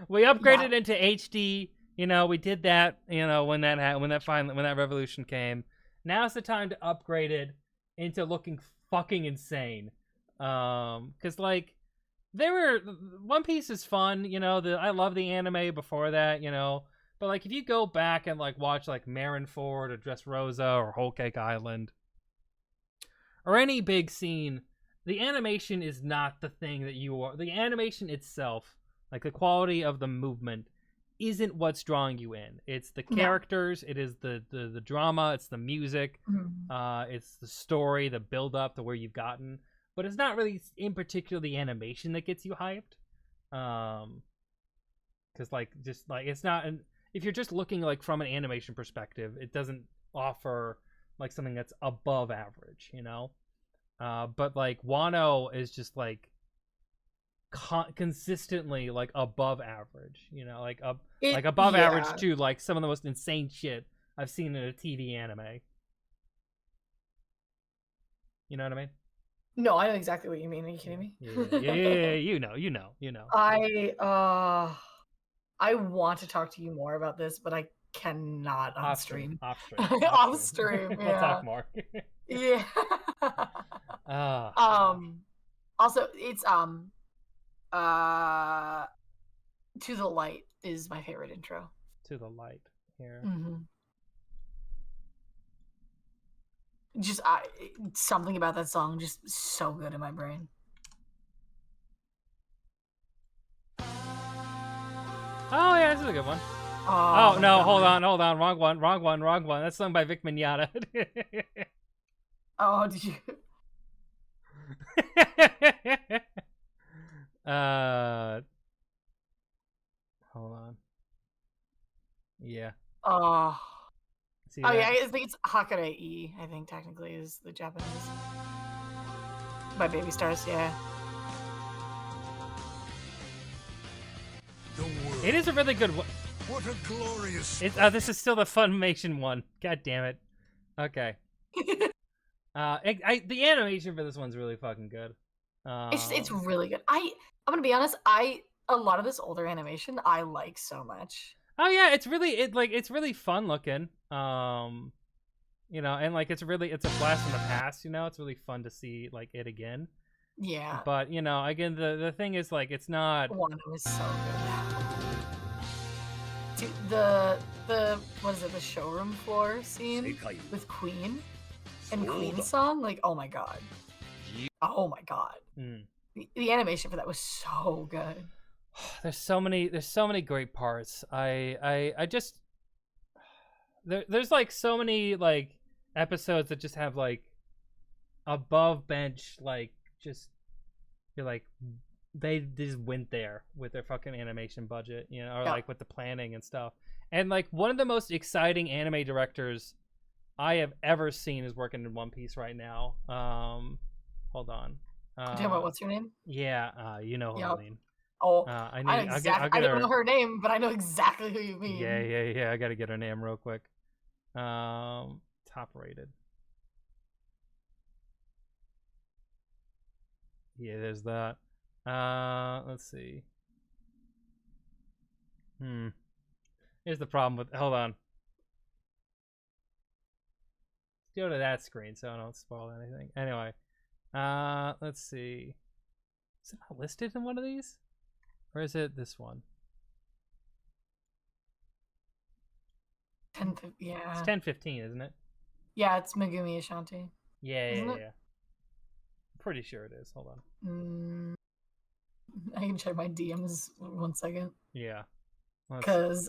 We upgraded into HD. We did that. When that revolution came. Now's the time to upgrade it into looking fucking insane. Because like One Piece is fun. I love the anime before that. But like if you go back and like watch like Marineford or Dressrosa or Whole Cake Island or any big scene, the animation is not the thing that you are. The animation itself, like the quality of the movement, isn't what's drawing you in. It's the characters, it is the drama, it's the music, it's the story, the build up to where you've gotten. But it's not really in particular the animation that gets you hyped. Because like it's not if you're just looking like from an animation perspective, it doesn't offer like something that's above average, but like Wano is just like consistently like above average, like above average to like some of the most insane shit I've seen in a TV anime. You know what I mean? No, I know exactly what you mean. Are you kidding me? Yeah, you know. I want to talk to you more about this, but I cannot on stream. Off stream. Off stream. Yeah. We'll talk more. Yeah. Also, it's To the Light is my favorite intro. To the Light here. Just something about that song just so good in my brain. Oh yeah, this is a good one. Oh no, God. hold on, wrong one. That's sung by Vic Mignogna. Oh, did you? Hold on. Yeah. See yeah, I think it's Hakare-e, I think technically is the Japanese. By Baby Stars, yeah. It is a really good one. What a glorious... This is still the Funimation one. God damn it. Okay. The animation for this one's really fucking good. It's really good. I'm gonna be honest. A lot of this older animation I like so much. Oh yeah, it's really fun looking. And like it's a blast from the past. It's really fun to see like it again. Yeah. But again, the thing is like it's not. Wano is so good. Dude, the what is it? The showroom floor scene with Queen and Queen's song. Like, oh my god. Oh my god. The animation for that was so good. There's so many great parts. I just there's like so many like episodes that just have like above bench like just you're like they just went there with their fucking animation budget, you know, or Yeah. like with the planning and stuff. And like one of the most exciting anime directors I have ever seen is working in One Piece right now. Hold on. Talking about what's her name? Yeah, you know who Yep. I mean. Oh, I I need. know I'll exactly. get I don't her. know her name, but I know exactly who you mean. Yeah. I gotta get her name real quick. Top rated. Yeah, there's that. Let's see. Here's the problem with. Hold on. Let's go to that screen so I don't spoil anything. Anyway, let's see. Is it not listed in one of these, or is it this one? 10, yeah. It's 10:15, isn't it? Yeah, it's Megumi Ashanti. Yeah. Isn't it? I'm pretty sure it is. Hold on. I can check my DMs 1 second. Yeah. Because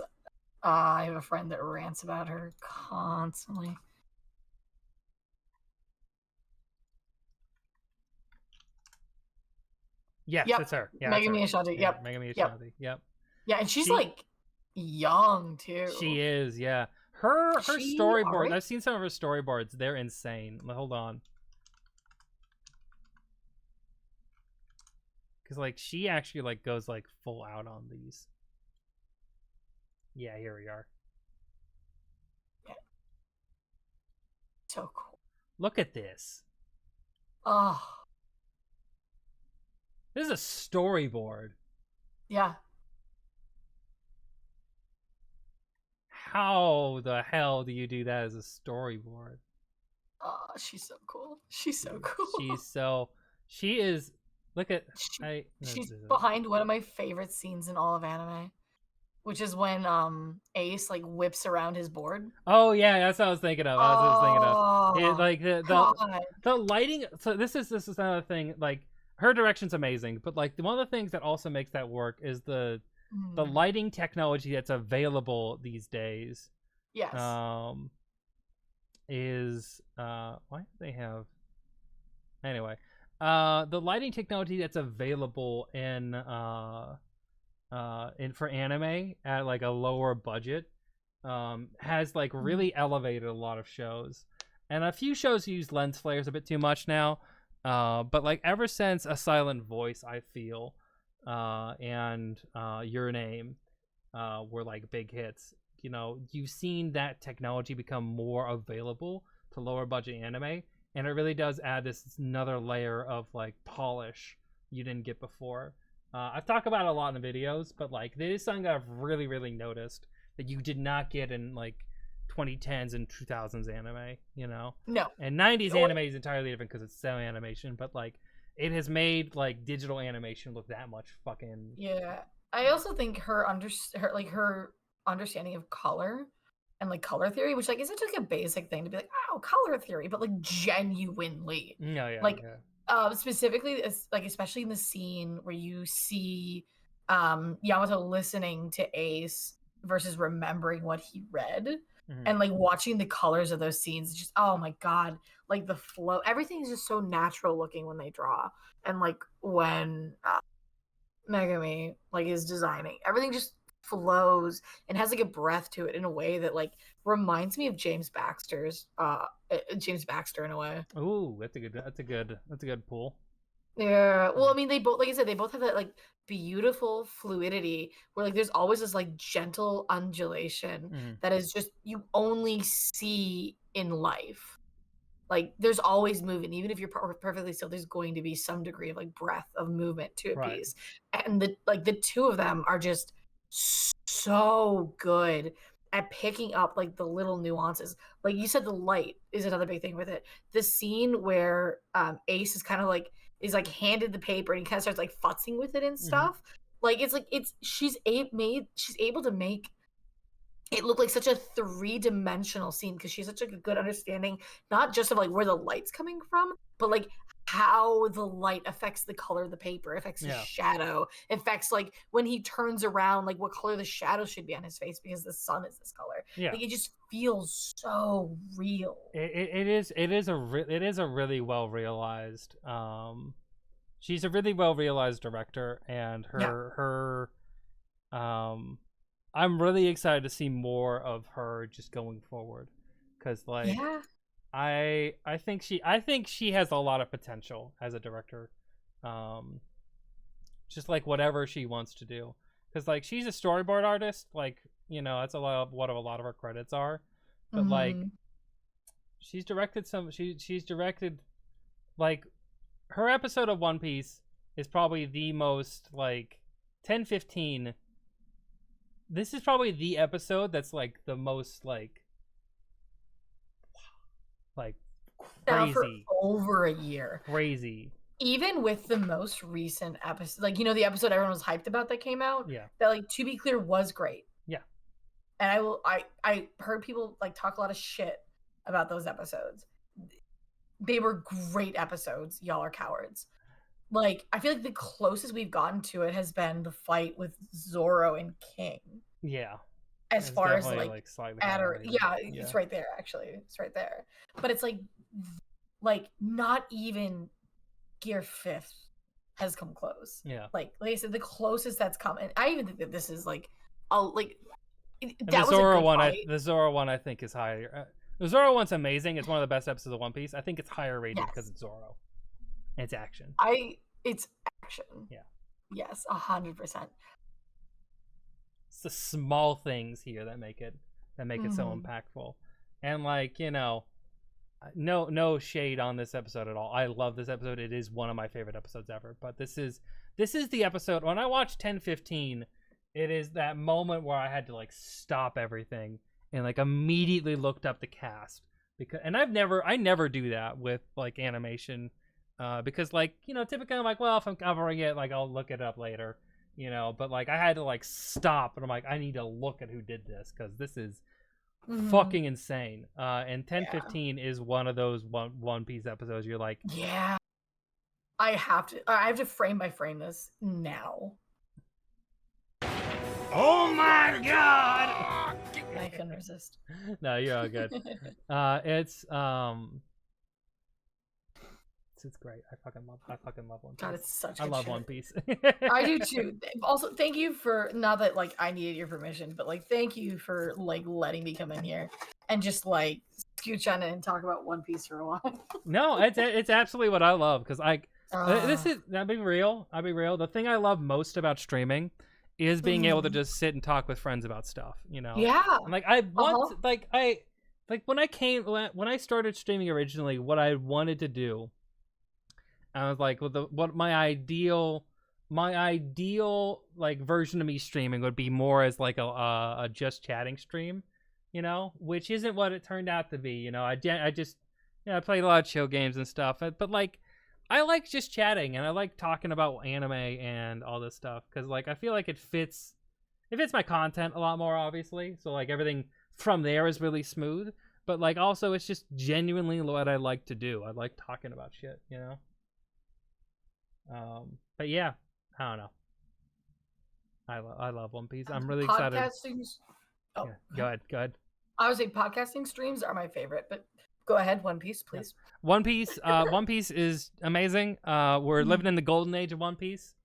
I have a friend that rants about her constantly. Yes, Yep. it's her. Yeah, Megumi it's her. Ashanti. Yeah, Yep. Megumi Yep. Ashanti. Yep. Yeah, and she's She- like young too. She is. Yeah. Her She storyboard. alright? I've seen some of her storyboards. They're insane. Hold on. Because like she actually like goes like full out on these. Yeah, here we are. So cool. Look at this. Oh, This is a storyboard. yeah. How the hell do you do that as a storyboard? Oh, she's so cool. She's so cool. She is. Look at. She's behind one of my favorite scenes in all of anime, which is when Ace like whips around his board. Oh yeah, that's what I was thinking of. Oh, Like God. the lighting. So this is another thing. Like her direction's amazing, but like one of the things that also makes that work is the lighting technology that's available these days. Yes. Is why do they have? Anyway, the lighting technology that's available in for anime at like a lower budget has like really elevated a lot of shows, and a few shows use lens flares a bit too much now. But like ever since A Silent Voice, I feel, and Your Name, were like big hits. You know, you've seen that technology become more available to lower budget anime, and it really does add this another layer of like polish you didn't get before. I've talked about it a lot in the videos, but like this is something that I've really noticed that you did not get in like 2010s and 2000s anime, you know? No. And 90s anime is entirely different because it's cell animation, but like it has made like digital animation look that much fucking. Yeah, I also think her understanding of color and like color theory, which like isn't like a basic thing to be like, oh, color theory, but like genuinely, No, yeah, like yeah. specifically, like especially in the scene where you see Yamato listening to Ace versus remembering what he read. And like watching the colors of those scenes, just oh my god, like the flow, everything is just so natural looking when they draw, and like when Megumi like is designing, everything just flows and has like a breath to it in a way that like reminds me of James Baxter in a way. Ooh, that's a good pull. Yeah, well, I mean, they both, like I said, they both have that like beautiful fluidity where like there's always this like gentle undulation that is just you only see in life. Like there's always movement, even if you're perfectly still. There's going to be some degree of like breath of movement to a piece, and the two of them are just so good at picking up like the little nuances. Like you said, the light is another big thing with it. The scene where Ace is kind of like is like handed the paper and he kind of starts like futzing with it and stuff. Like she's able to make it look like such a 3-dimensional scene because she's such a good understanding not just of like where the light's coming from, but like how the light affects the color of the paper, affects his shadow, affects like when he turns around, like what color the shadow should be on his face because the sun is this color. Like it just feels so real. It is a really well realized She's a really well realized director, and her I'm really excited to see more of her just going forward, because like I think she has a lot of potential as a director, just like whatever she wants to do, because like she's a storyboard artist, like, you know, that's a lot of what a lot of her credits are, but like she's directed she's directed like her episode of One Piece is probably the most like 10-15. This is probably the episode that's like the most like crazy for over a year. Crazy. Even with the most recent episode, like, you know, the episode everyone was hyped about that came out, that, like, to be clear, was great. Yeah. And I heard people like talk a lot of shit about those episodes. They were great episodes. Y'all are cowards. Like, I feel like the closest we've gotten to it has been the fight with Zoro and King. Yeah. As It's far as definitely, like slightly adder, higher. it's right there. Actually, it's right there. But it's like not even Gear 5th has come close. Yeah. Like I said, the closest that's come, and I even think that this is like, the Zoro one. The Zoro one I think is higher. The Zoro one's amazing. It's one of the best episodes of One Piece. I think it's higher rated because it's Zoro. And it's action. It's action. Yeah. Yes, 100%. It's the small things here that make it so impactful. And like, you know, no shade on this episode at all. I love this episode. It is one of my favorite episodes ever. But this is the episode when I watched 10-15, it is that moment where I had to like stop everything and like immediately looked up the cast, because I never do that with like animation, because like, you know, typically I'm like, well, if I'm covering it, like I'll look it up later, you know, but like I had to like stop and I'm like, I need to look at who did this, because this is fucking insane. And 10-15 is one of those One Piece episodes you're like, yeah, I have to frame by frame this now. Oh my god! I couldn't resist. No, you're all good. It's great. I fucking love One Piece. God, it's such I good love shit. One Piece. I do too. Also, thank you for, not that like I needed your permission, but like thank you for like letting me come in here and just like scooch on in and talk about One Piece for a while. No, it's absolutely what I love, because I'll be real. The thing I love most about streaming is being able to just sit and talk with friends about stuff, you know? Yeah. And like I want when I started streaming originally, what I wanted to do, I was like, what my ideal like version of me streaming would be more as like a just chatting stream, you know, which isn't what it turned out to be. You know, I just, you know, I played a lot of chill games and stuff, but like I like just chatting and I like talking about anime and all this stuff, because like I feel like it fits my content a lot more, obviously. So like everything from there is really smooth, but like also it's just genuinely what I like to do. I like talking about shit, you know. But yeah, I don't know. I love One Piece. I'm really excited. Oh, yeah, go ahead. I would say podcasting streams are my favorite, but go ahead, One Piece, please. Yeah. One Piece is amazing. We're living in the golden age of One Piece.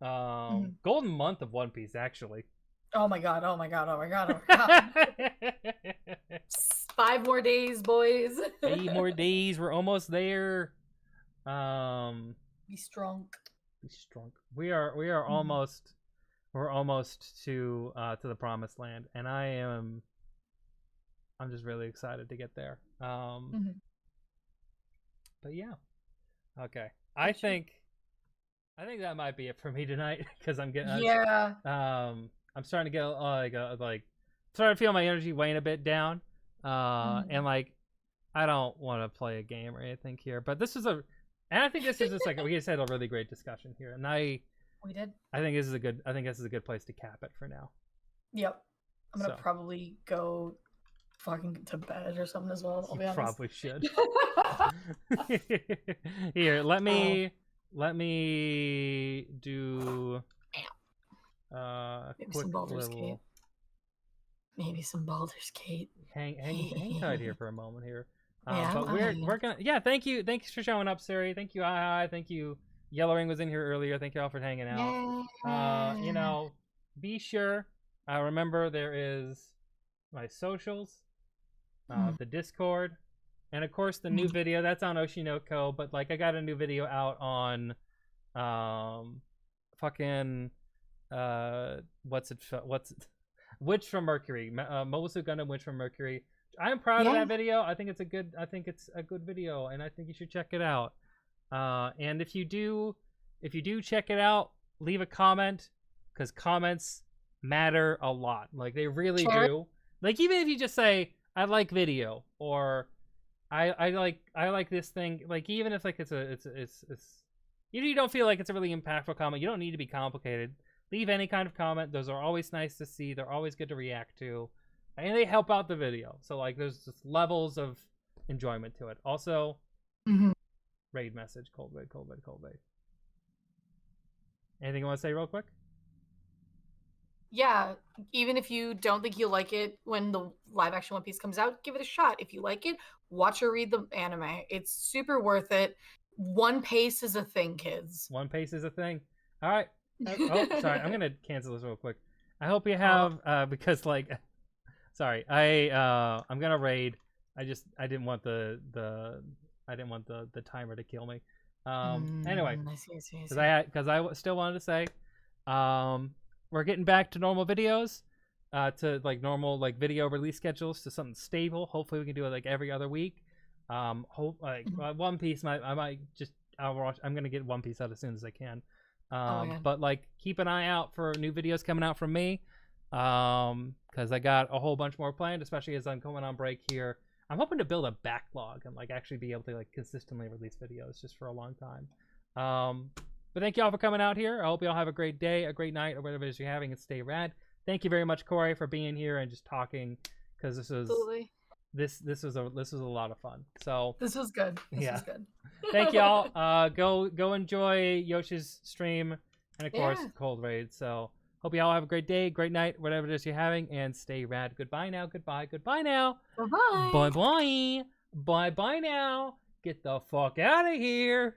Golden month of One Piece, actually. Oh my god. 5 more days, boys. 8 more days. We're almost there. Be strong. We are almost. We're almost to the promised land, and I'm just really excited to get there. But yeah, okay. I think that might be it for me tonight, because I'm getting I'm starting to get starting to feel my energy weighing a bit down, and like I don't want to play a game or anything here, but this is and I think this is just like we just had a really great discussion here, and we did. I think this is a good place to cap it for now. Yep. I'm gonna probably go fucking to bed or something as well. I'll be honest. Probably should. Here, let me do maybe quick some Baldur's little Gate. Maybe some Baldur's Gate. Hang tight here for a moment here. Yeah, but we're gonna thank you for showing up, Siri. Thank you, thank you Yellow Ring was in here earlier. Thank you all for hanging out. You know, be sure. Remember, there is my socials, the Discord, and of course the new video that's on Oshinoko. But like, I got a new video out on, Witch from Mercury, Mobile Suit Gundam Witch from Mercury. I am proud of that video. I think it's a good video, and I think you should check it out. And if you do check it out, leave a comment, because comments matter a lot. Like, they really do. Like, even if you just say I like video, or I like this thing, like, even if like it's you don't feel like it's a really impactful comment, you don't need to be complicated. Leave any kind of comment. Those are always nice to see. They're always good to react to, and they help out the video. So like, there's just levels of enjoyment to it. Also, raid message, cold raid. Anything you want to say real quick? Yeah, even if you don't think you'll like it when the live action One Piece comes out, give it a shot. If you like it, watch or read the anime. It's super worth it. One Pace is a thing, kids. One Pace is a thing. All right. Oh, sorry. I'm gonna cancel this real quick. I hope you have because like, sorry. I'm gonna raid. I didn't want the timer to kill me. Anyway, because I still wanted to say, we're getting back to normal videos, to like normal like video release schedules, to something stable. Hopefully we can do it like every other week. One Piece, I'm gonna get One Piece out as soon as I can. But like, keep an eye out for new videos coming out from me, because I got a whole bunch more planned, especially as I'm going on break here. I'm hoping to build a backlog and like actually be able to like consistently release videos just for a long time. But thank you all for coming out here. I hope you all have a great day, a great night, or whatever it is you're having, and stay rad. Thank you very much, Corey, for being here and just talking, because this was a lot of fun. So this was good. This was good. Thank y'all. Go enjoy Yoshi's stream, and of course Cold Raid. So hope you all have a great day, great night, whatever it is you're having, and stay rad. Goodbye now. Goodbye now. Bye bye now. Get the fuck out of here.